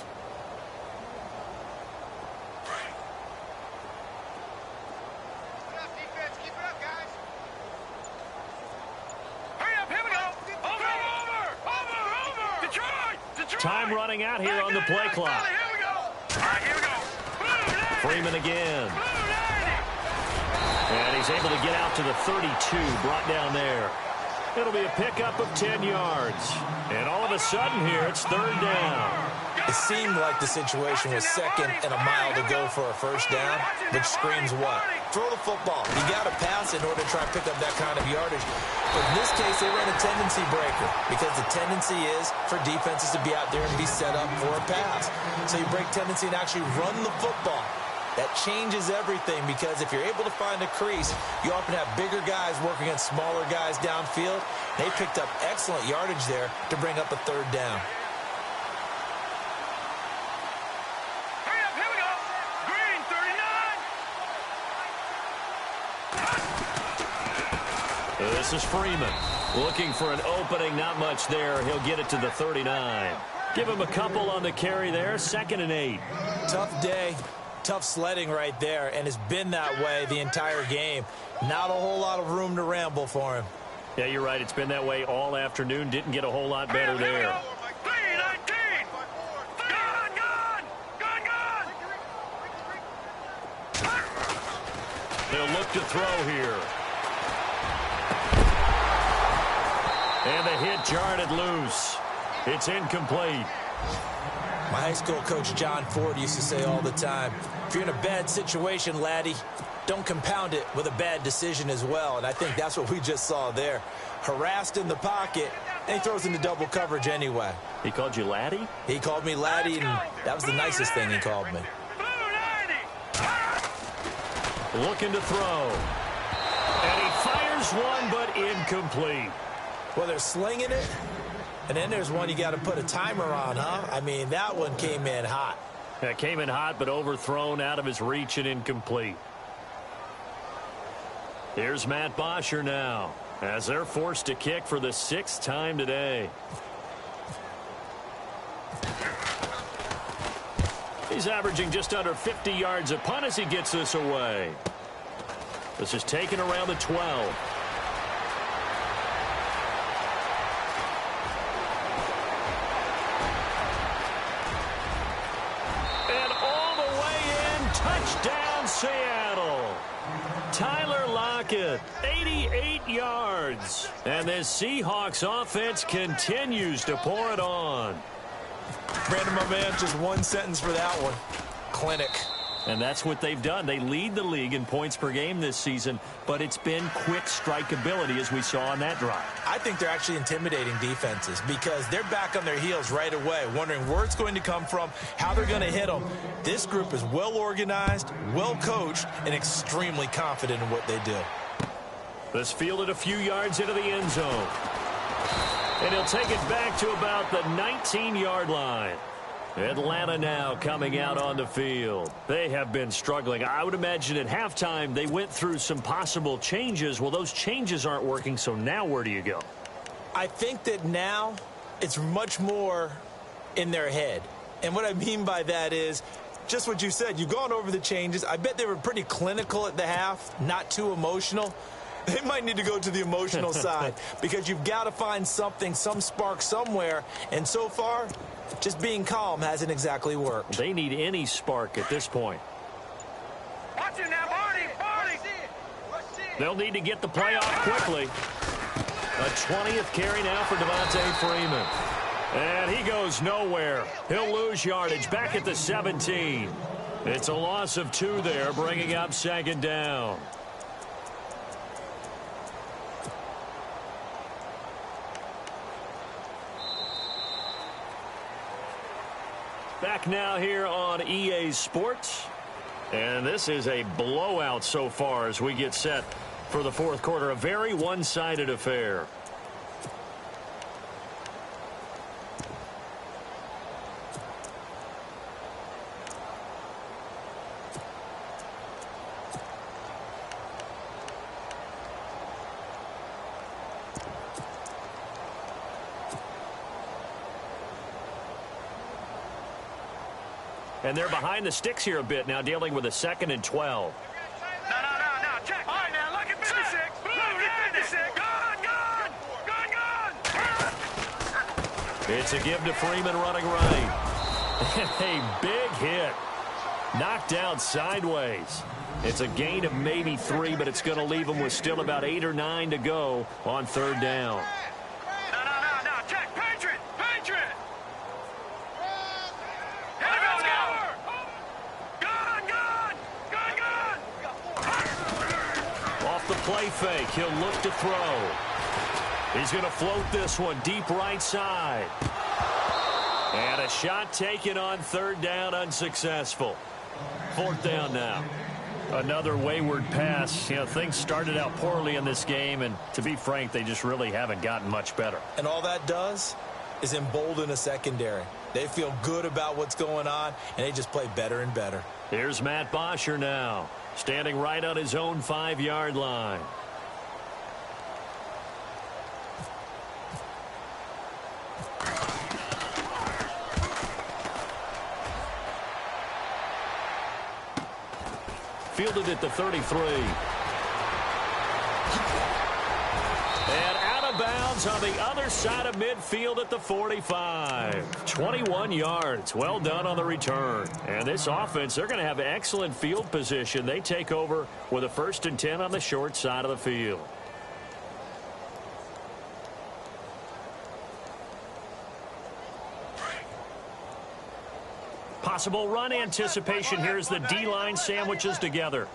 Time running out here on the play clock. Freeman again. And he's able to get out to the 32, brought down there. It'll be a pickup of 10 yards. And all of a sudden here, it's 3rd down. It seemed like the situation was 2nd and a mile to go for a 1st down, which screams what? Throw the football. You got to pass in order to try to pick up that kind of yardage. But in this case, they ran a tendency breaker because the tendency is for defenses to be out there and be set up for a pass. So you break tendency and actually run the football. That changes everything because if you're able to find a crease, you often have bigger guys working against smaller guys downfield. They picked up excellent yardage there to bring up a 3rd down. This is Freeman looking for an opening. Not much there. He'll get it to the 39. Give him a couple on the carry there. 2nd and 8. Tough day. Tough sledding right there, and it's been that way the entire game. Not a whole lot of room to ramble for him. Yeah, you're right. It's been that way all afternoon. Didn't get a whole lot better there. They'll look to throw here. And the hit jarred it loose. It's incomplete. My high school coach, John Ford, used to say all the time, if you're in a bad situation, laddie, don't compound it with a bad decision as well. And I think that's what we just saw there. Harassed in the pocket, and he throws into double coverage anyway. He called you laddie? He called me laddie, and that was the nicest thing he called me. Looking to throw. And he fires one, but incomplete. Well, they're slinging it. And then there's one you got to put a timer on, huh? I mean, that one came in hot. That came in hot, but overthrown out of his reach and incomplete. Here's Matt Bosher now, as they're forced to kick for the 6th time today. He's averaging just under 50 yards a punt as he gets this away. This is taken around the 12. Touchdown, Seattle. Tyler Lockett, 88 yards. And this Seahawks offense continues to pour it on. Brandon, my man, just one sentence for that one. Clinic. And that's what they've done. They lead the league in points per game this season, but it's been quick strikeability as we saw on that drive. I think they're actually intimidating defenses because they're back on their heels right away, wondering where it's going to come from, how they're going to hit them. This group is well organized, well coached, and extremely confident in what they do. This fielded a few yards into the end zone. And he'll take it back to about the 19-yard line. Atlanta now coming out on the field. They have been struggling. I would imagine at halftime they went through some possible changes. Well, those changes aren't working, so now where do you go? I think that now it's much more in their head. And what I mean by that is just what you said. You've gone over the changes. I bet they were pretty clinical at the half, not too emotional. They might need to go to the emotional side because you've got to find something, some spark somewhere. And so far, just being calm hasn't exactly worked. They need any spark at this point. Watch it now, Barney! Barney! They'll need to get the play off quickly. A 20th carry now for Devontae Freeman. And he goes nowhere. He'll lose yardage back at the 17. It's a loss of 2 there, bringing up 2nd down. Back now here on EA Sports. And this is a blowout so far as we get set for the 4th quarter. A very one-sided affair. And they're behind the sticks here a bit now, dealing with a 2nd and 12. No, check. All right, now, look at 56. Look at 56. Gun. It's a give to Freeman running right. And a big hit. Knocked down sideways. It's a gain of maybe 3, but it's going to leave them with still about 8 or 9 to go on 3rd down. No, check. Patriot. Off the play fake, he'll look to throw. He's going to float this one deep right side. And a shot taken on 3rd down, unsuccessful. 4th down now. Another wayward pass. You know, things started out poorly in this game, and to be frank, they just really haven't gotten much better. And all that does is embolden a secondary. They feel good about what's going on, and they just play better and better. Here's Matt Bosher now, standing right on his own 5-yard line. Fielded at the 33. And out of bounds on the other side of midfield at the 45. 21 yards. Well done on the return. And this offense, they're going to have excellent field position. They take over with a 1st and 10 on the short side of the field. Possible run anticipation here as the D-line sandwiches together.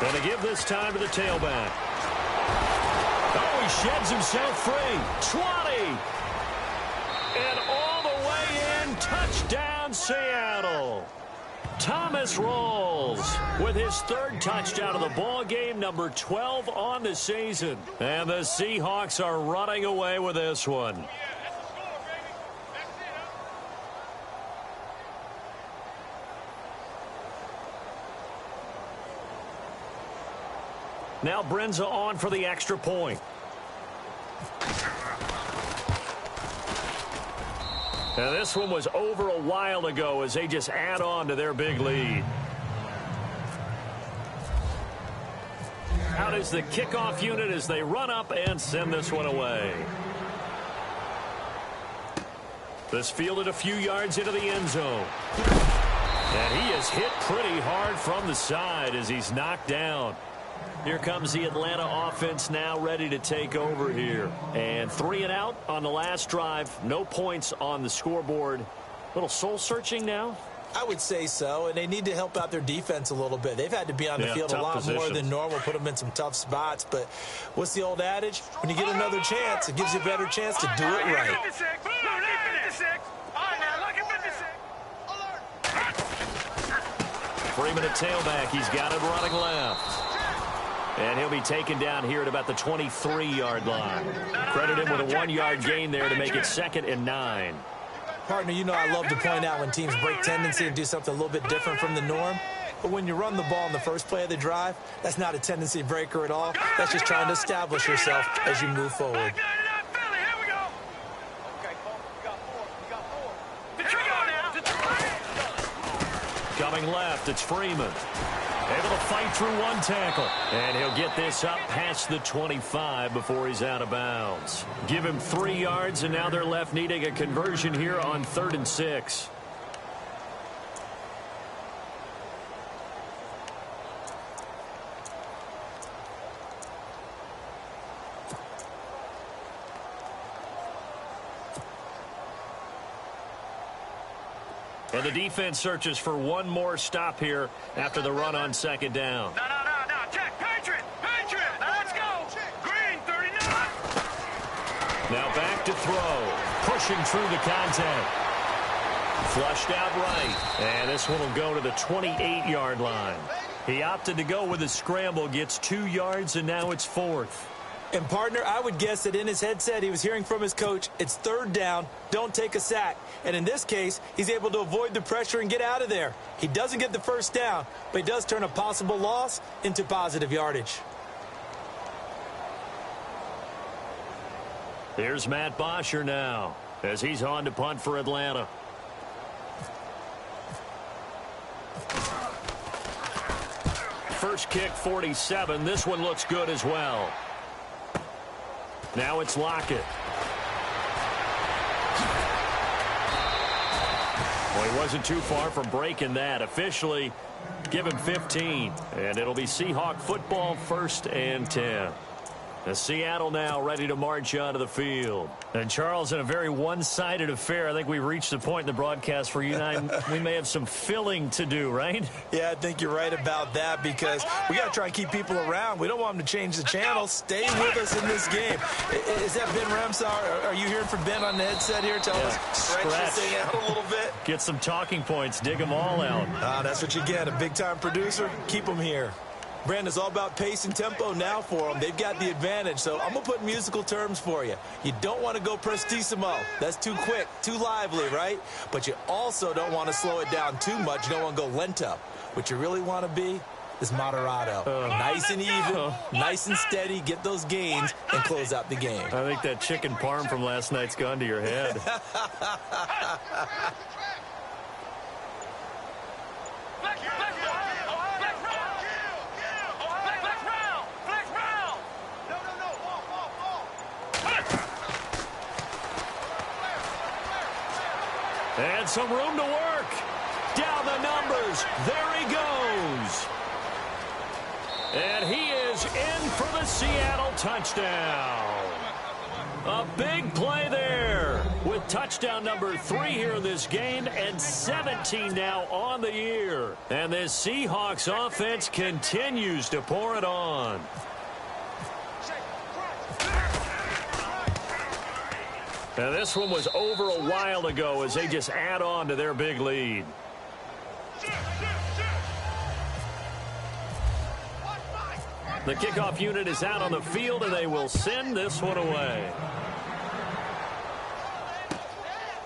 Going to give this time to the tailback. Oh, he sheds himself free. 20. And all the way in. Touchdown, Seattle. Thomas rolls with his 3rd touchdown of the ball game, number 12 on the season. And the Seahawks are running away with this one. Now Brenza on for the extra point. Now this one was over a while ago as they just add on to their big lead. Out is the kickoff unit as they run up and send this one away. This fielded a few yards into the end zone. And he is hit pretty hard from the side as he's knocked down. Here comes the Atlanta offense now ready to take over here. And 3 and out on the last drive. No points on the scoreboard. Little soul searching now? I would say so, and they need to help out their defense a little bit. They've had to be on the field a lot more than normal, put them in some tough spots. But what's the old adage? When you get another chance, it gives you a better chance to do it right. Freeman at tailback. He's got it running left. And he'll be taken down here at about the 23-yard line. Credit him with a 1-yard gain there to make it 2nd and 9. Partner, you know I love to point out when teams break tendency and do something a little bit different from the norm. But when you run the ball in the first play of the drive, that's not a tendency breaker at all. That's just trying to establish yourself as you move forward. Coming left, it's Freeman. Able to fight through one tackle. And he'll get this up past the 25 before he's out of bounds. Give him 3 yards, and now they're left needing a conversion here on 3rd and 6. And the defense searches for one more stop here after the run on 2nd down. No. Check. Patriot. Now let's go. Green, 39. Now back to throw. Pushing through the contact. Flushed out right. And this one will go to the 28-yard line. He opted to go with a scramble. Gets 2 yards, and now it's 4th. And, partner, I would guess that in his headset he was hearing from his coach, it's 3rd down, don't take a sack. And in this case, he's able to avoid the pressure and get out of there. He doesn't get the 1st down, but he does turn a possible loss into positive yardage. Here's Matt Bosher now as he's on to punt for Atlanta. First kick, 47. This one looks good as well. Now it's Lockett. Well, he wasn't too far from breaking that. Officially, give him 15. And it'll be Seahawk football, 1st and 10. As Seattle now ready to march onto the field. And, Charles, in a very one-sided affair, I think we've reached the point in the broadcast where you and I, we may have some filling to do, right? Yeah, I think you're right about that because we got to try and keep people around. We don't want them to change the channel. Stay with us in this game. Is that Ben Ramsar? Are you hearing from Ben on the headset here? Tell us, stretch this thing out a little bit. Get some talking points. Dig them all out. That's what you get. A big-time producer. Keep them here. Brandon, it's all about pace and tempo now for them. They've got the advantage, so I'm going to put musical terms for you. You don't want to go prestissimo. That's too quick, too lively, right? But you also don't want to slow it down too much. You don't want to go lento. What you really want to be is moderato. Nice and even, nice and steady, get those gains, and close out the game. I think that chicken parm from last night's gone to your head. And some room to work. Down the numbers. There he goes. And he is in for the Seattle touchdown. A big play there with touchdown number 3 here in this game and 17 now on the year. And this Seahawks offense continues to pour it on. Now this one was over a while ago as they just add on to their big lead. The kickoff unit is out on the field, and they will send this one away.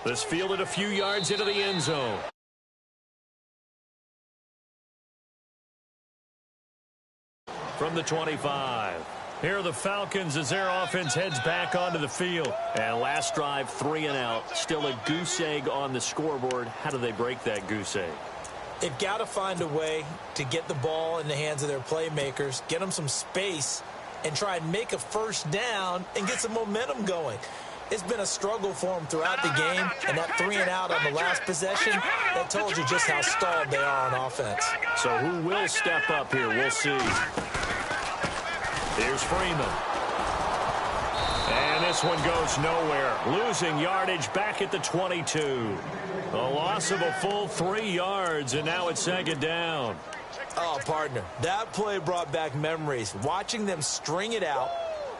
This fielded a few yards into the end zone. From the 25. Here are the Falcons as their offense heads back onto the field. And last drive, 3 and out. Still a goose egg on the scoreboard. How do they break that goose egg? They've got to find a way to get the ball in the hands of their playmakers, get them some space, and try and make a 1st down and get some momentum going. It's been a struggle for them throughout the game, and that 3 and out on the last possession, that told you just how stalled they are on offense. So who will step up here? We'll see. Here's Freeman. And this one goes nowhere. Losing yardage back at the 22. A loss of a full 3 yards, and now it's 2nd down. Oh, partner, that play brought back memories. Watching them string it out,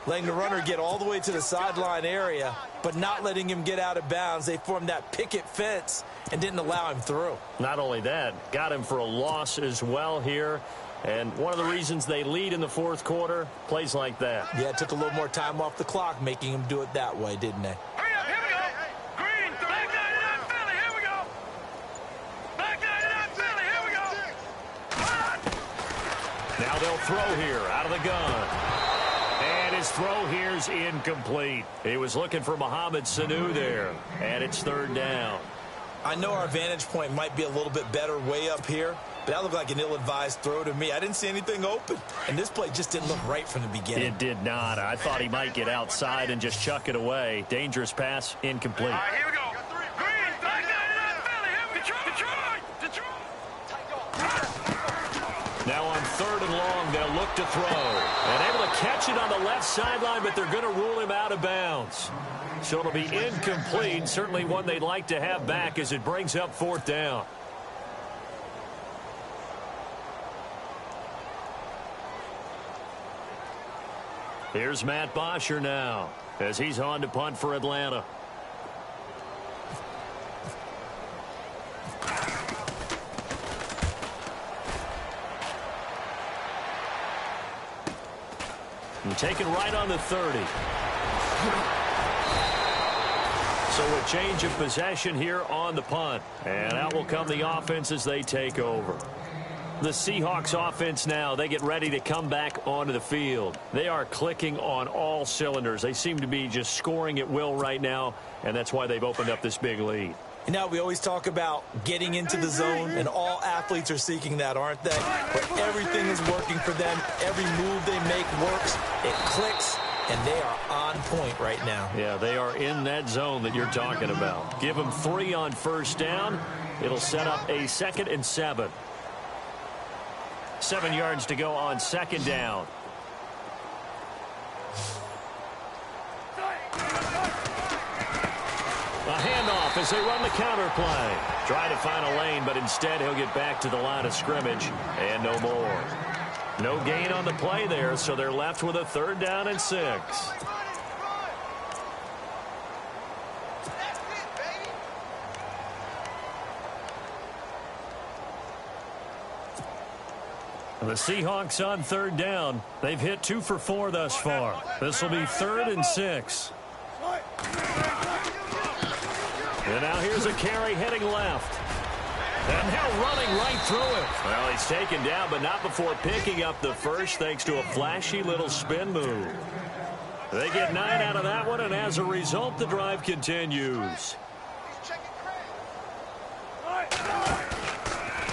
letting the runner get all the way to the sideline area, but not letting him get out of bounds. They formed that picket fence and didn't allow him through. Not only that, got him for a loss as well here. And one of the reasons they lead in the 4th quarter, plays like that. Yeah, it took a little more time off the clock, making him do it that way, didn't they? Hurry up, here we go. Green, back 99 Philly, here we go. Back 99 Philly, here we go. Now they'll throw here out of the gun. And his throw here's incomplete. He was looking for Mohamed Sanu there. And it's 3rd down. I know our vantage point might be a little bit better way up here, but that looked like an ill-advised throw to me. I didn't see anything open, and this play just didn't look right from the beginning. It did not. I thought he might get outside and just chuck it away. Dangerous pass, incomplete. All right, here we go. Green, back out, Philly. Here we go. Detroit. Now on 3rd and long, they'll look to throw. And able to catch it on the left sideline, but they're going to rule him out of bounds. So it'll be incomplete. Certainly one they'd like to have back as it brings up 4th down. Here's Matt Bosher now as he's on to punt for Atlanta. And taken right on the 30. So a change of possession here on the punt. And out will come the offense as they take over. The Seahawks offense now, they get ready to come back onto the field. They are clicking on all cylinders. They seem to be just scoring at will right now, and that's why they've opened up this big lead. You know, we always talk about getting into the zone, and all athletes are seeking that, aren't they? Where everything is working for them. Every move they make works. It clicks, and they are on point right now. Yeah, they are in that zone that you're talking about. Give them 3 on 1st down. It'll set up a 2nd and 7. 7 yards to go on 2nd down. A handoff as they run the counter play. Try to find a lane, but instead he'll get back to the line of scrimmage and no more. No gain on the play there, so they're left with a 3rd down and 6. The Seahawks on 3rd down. They've hit 2 for 4 thus far. This will be 3rd and 6. And now here's a carry heading left. And now running right through it. Well, he's taken down, but not before picking up the first thanks to a flashy little spin move. They get 9 out of that one, and as a result, the drive continues.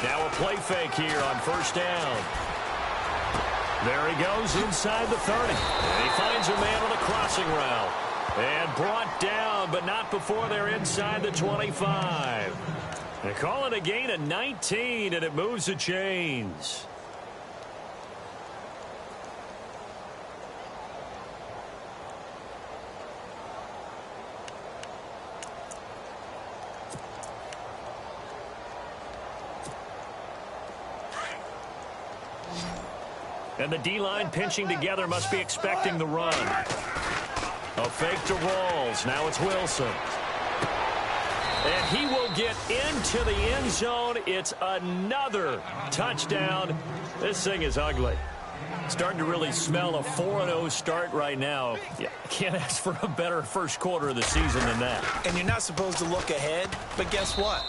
Now a play fake here on 1st down. There he goes inside the 30. And he finds a man on a crossing route. And brought down, but not before they're inside the 25. They call it a gain of 19, and it moves the chains. And the D-line pinching together must be expecting the run. A fake to Rawls. Now it's Wilson. And he will get into the end zone. It's another touchdown. This thing is ugly. Starting to really smell a 4-0 start right now. Yeah, can't ask for a better first quarter of the season than that. And you're not supposed to look ahead, but guess what?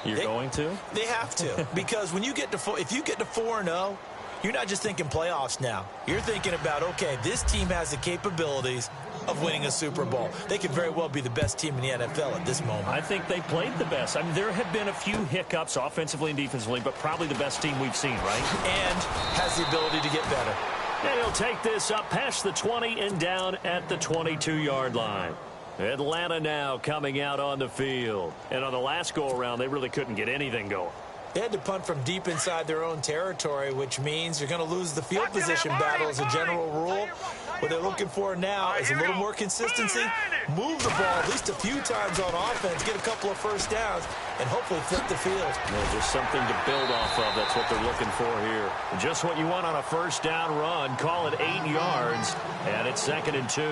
You're going to? They have to. Because when you get to if you get to 4-0, you're not just thinking playoffs now. You're thinking about, okay, this team has the capabilities of winning a Super Bowl. They could very well be the best team in the NFL at this moment. I think they played the best. I mean, there have been a few hiccups offensively and defensively, but probably the best team we've seen, right? And has the ability to get better. And he'll take this up past the 20 and down at the 22-yard line. Atlanta now coming out on the field. And on the last go-around, they really couldn't get anything going. They had to punt from deep inside their own territory, which means you're going to lose the field position battle as a general rule. What they're looking for now is a little more consistency, move the ball at least a few times on offense, get a couple of first downs, and hopefully flip the field. Yeah, just something to build off of. That's what they're looking for here. Just what you want on a first down run. Call it 8 yards, and it's 2nd and 2.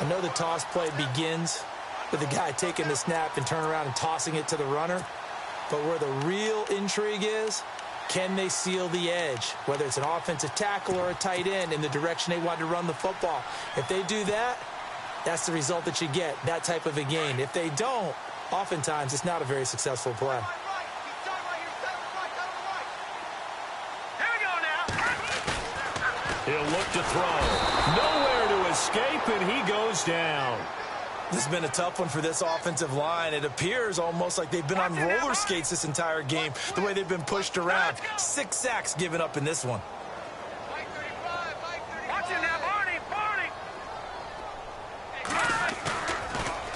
I know the toss play begins with the guy taking the snap and turning around and tossing it to the runner. But where the real intrigue is, can they seal the edge, whether it's an offensive tackle or a tight end, in the direction they want to run the football? If they do that, that's the result that you get, that type of a gain. If they don't, oftentimes it's not a very successful play. He'll look to throw. Nowhere to escape, and he goes down. This has been a tough one for this offensive line. It appears almost like they've been on roller skates this entire game, the way they've been pushed around. 6 sacks given up in this one. Watch it now, Barney, Barney.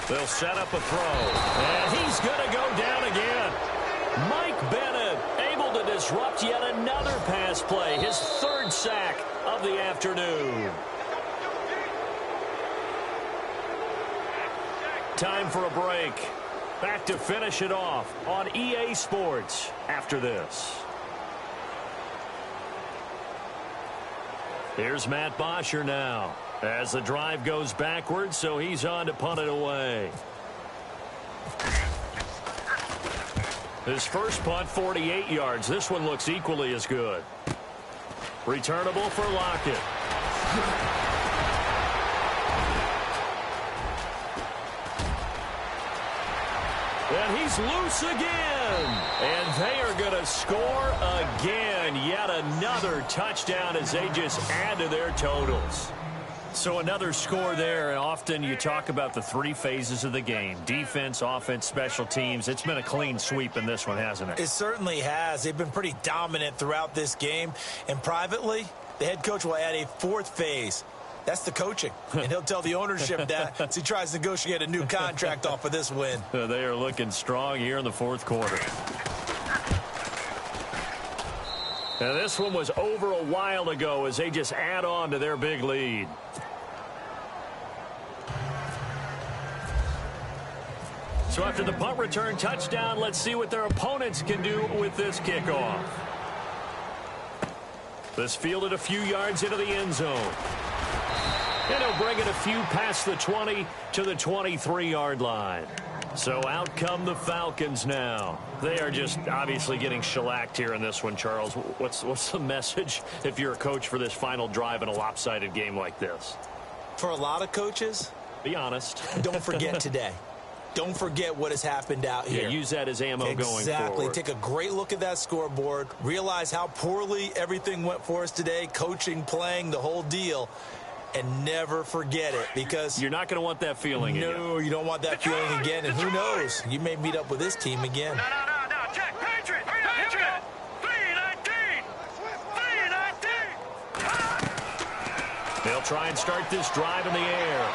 They'll set up a throw, and he's going to go down again. Mike Bennett able to disrupt yet another pass play, his 3rd sack of the afternoon. Time for a break. Back to finish it off on EA Sports after this. Here's Matt Bosher now as the drive goes backwards, so he's on to punt it away. His first punt, 48 yards. This one looks equally as good. Returnable for Lockett. And he's loose again. And they are going to score again. Yet another touchdown as they just add to their totals. So another score there. And often you talk about the 3 phases of the game. Defense, offense, special teams. It's been a clean sweep in this one, hasn't it? It certainly has. They've been pretty dominant throughout this game. And privately, the head coach will add a 4th phase. That's the coaching. And he'll tell the ownership that as he tries to negotiate a new contract off of this win. They are looking strong here in the 4th quarter. Now this one was over a while ago as they just add on to their big lead. So after the punt return touchdown, let's see what their opponents can do with this kickoff. This fielded a few yards into the end zone. And he'll bring it a few past the 20 to the 23-yard line. So out come the Falcons now. They are just obviously getting shellacked here in this one, Charles. What's the message if you're a coach for this final drive in a lopsided game like this? For a lot of coaches, be honest. Don't forget today. Don't forget what has happened out here. Yeah, use that as ammo going forward. Exactly. Take a great look at that scoreboard. Realize how poorly everything went for us today. Coaching, playing, the whole deal. And never forget it, because you're not going to want that feeling again. No, you don't want that feeling again. And who knows? You may meet up with this team again. No. Check. Patriot. Patriot. 319. 319. They'll try and start this drive in the air.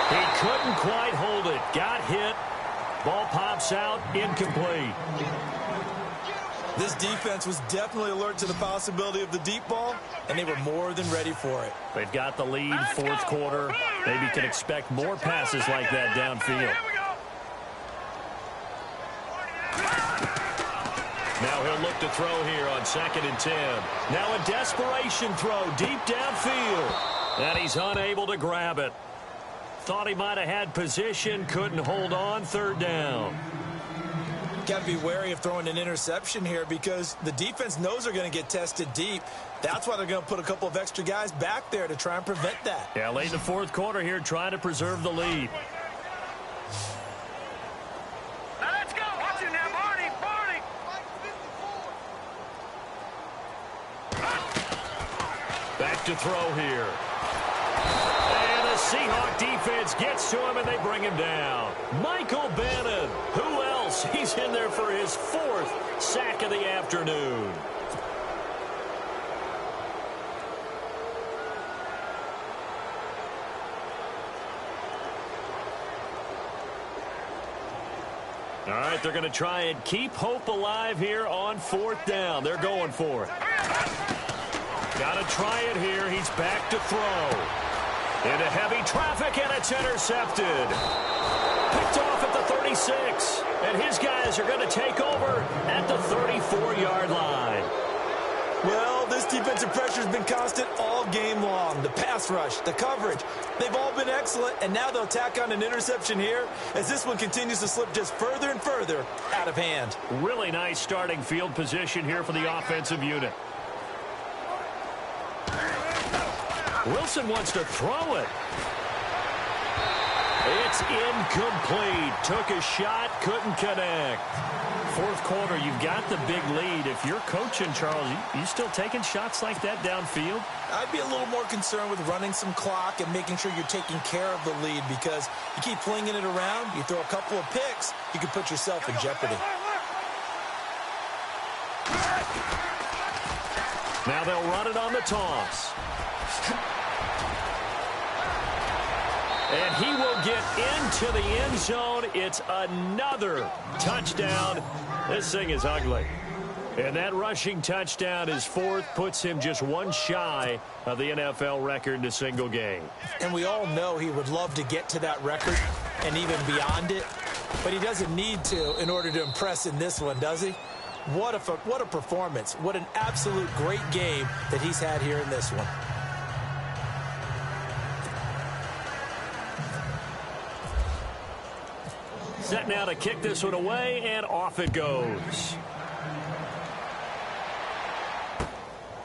He couldn't quite hold it. Got hit. Ball pops out. Incomplete. This defense was definitely alert to the possibility of the deep ball, and they were more than ready for it. They've got the lead, 4th quarter. Maybe can expect more passes like that downfield. Now he'll look to throw here on 2nd and 10. Now a desperation throw deep downfield. And he's unable to grab it. Thought he might have had position, couldn't hold on, 3rd down. Got to be wary of throwing an interception here because the defense knows they're going to get tested deep. That's why they're going to put a couple of extra guys back there to try and prevent that. Yeah, late in the 4th quarter here, trying to preserve the lead. Now let's go. Watch it now, Barney. Back to throw here. And the Seahawk defense gets to him, and they bring him down. Michael Bennett. Who else? He's in there for his 4th sack of the afternoon. All right, they're going to try and keep hope alive here on 4th down. They're going for it. Got to try it here. He's back to throw. Into heavy traffic, and it's intercepted. Picked off at the 36. And his guys are going to take over at the 34-yard line. Well, this defensive pressure has been constant all game long. The pass rush, the coverage, they've all been excellent. And now they'll tack on an interception here as this one continues to slip just further and further out of hand. Really nice starting field position here for the offensive unit. Wilson wants to throw it. It's incomplete. Took a shot, couldn't connect. Fourth quarter, you've got the big lead. If you're coaching, Charles, you still taking shots like that downfield? I'd be a little more concerned with running some clock and making sure you're taking care of the lead, because you keep flinging it around, you throw a couple of picks, you can put yourself in jeopardy. Now they'll run it on the toss. And he will get into the end zone. It's another touchdown. This thing is ugly. And that rushing touchdown is fourth, puts him just one shy of the NFL record in a single game. And we all know he would love to get to that record and even beyond it, but he doesn't need to in order to impress in this one, does he? What a performance. What an absolute great game that he's had here in this one. Set now to kick this one away, and off it goes.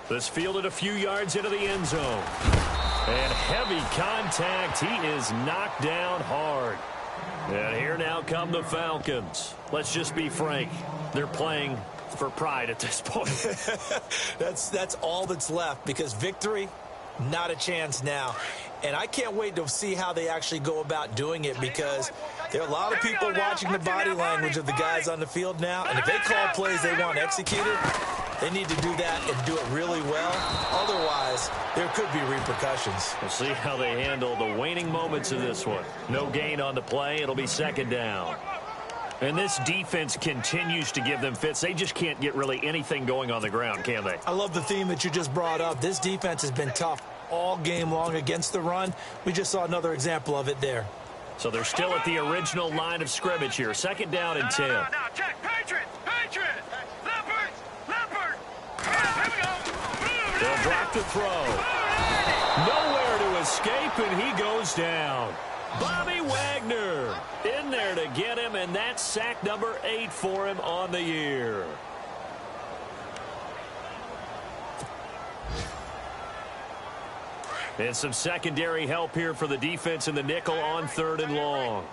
This fielded a few yards into the end zone. And heavy contact. He is knocked down hard. And here now come the Falcons. Let's just be frank. They're playing for pride at this point. That's all that's left, because victory, not a chance now. And I can't wait to see how they actually go about doing it, because there are a lot of people watching the body language of the guys on the field now. And if they call plays they want executed, they need to do that and do it really well. Otherwise, there could be repercussions. We'll see how they handle the waning moments of this one. No gain on the play. It'll be second down. And this defense continues to give them fits. They just can't get really anything going on the ground, can they? I love the theme that you just brought up. This defense has been tough all game long against the run. We just saw another example of it there. So they're still at the original line of scrimmage here. Second down and 10. No, check. Patriot. Leopard. Here we go. They'll drop the throw. Nowhere to escape, and he goes down. Bobby Wagner in there to get him, and that's sack number 8 for him on the year. And some secondary help here for the defense in the nickel on 3rd and long.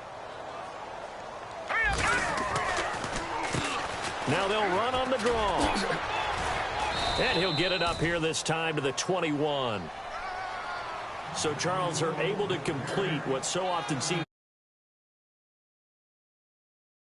Now they'll run on the draw. And he'll get it up here this time to the 21. So Charles are able to complete what so often seems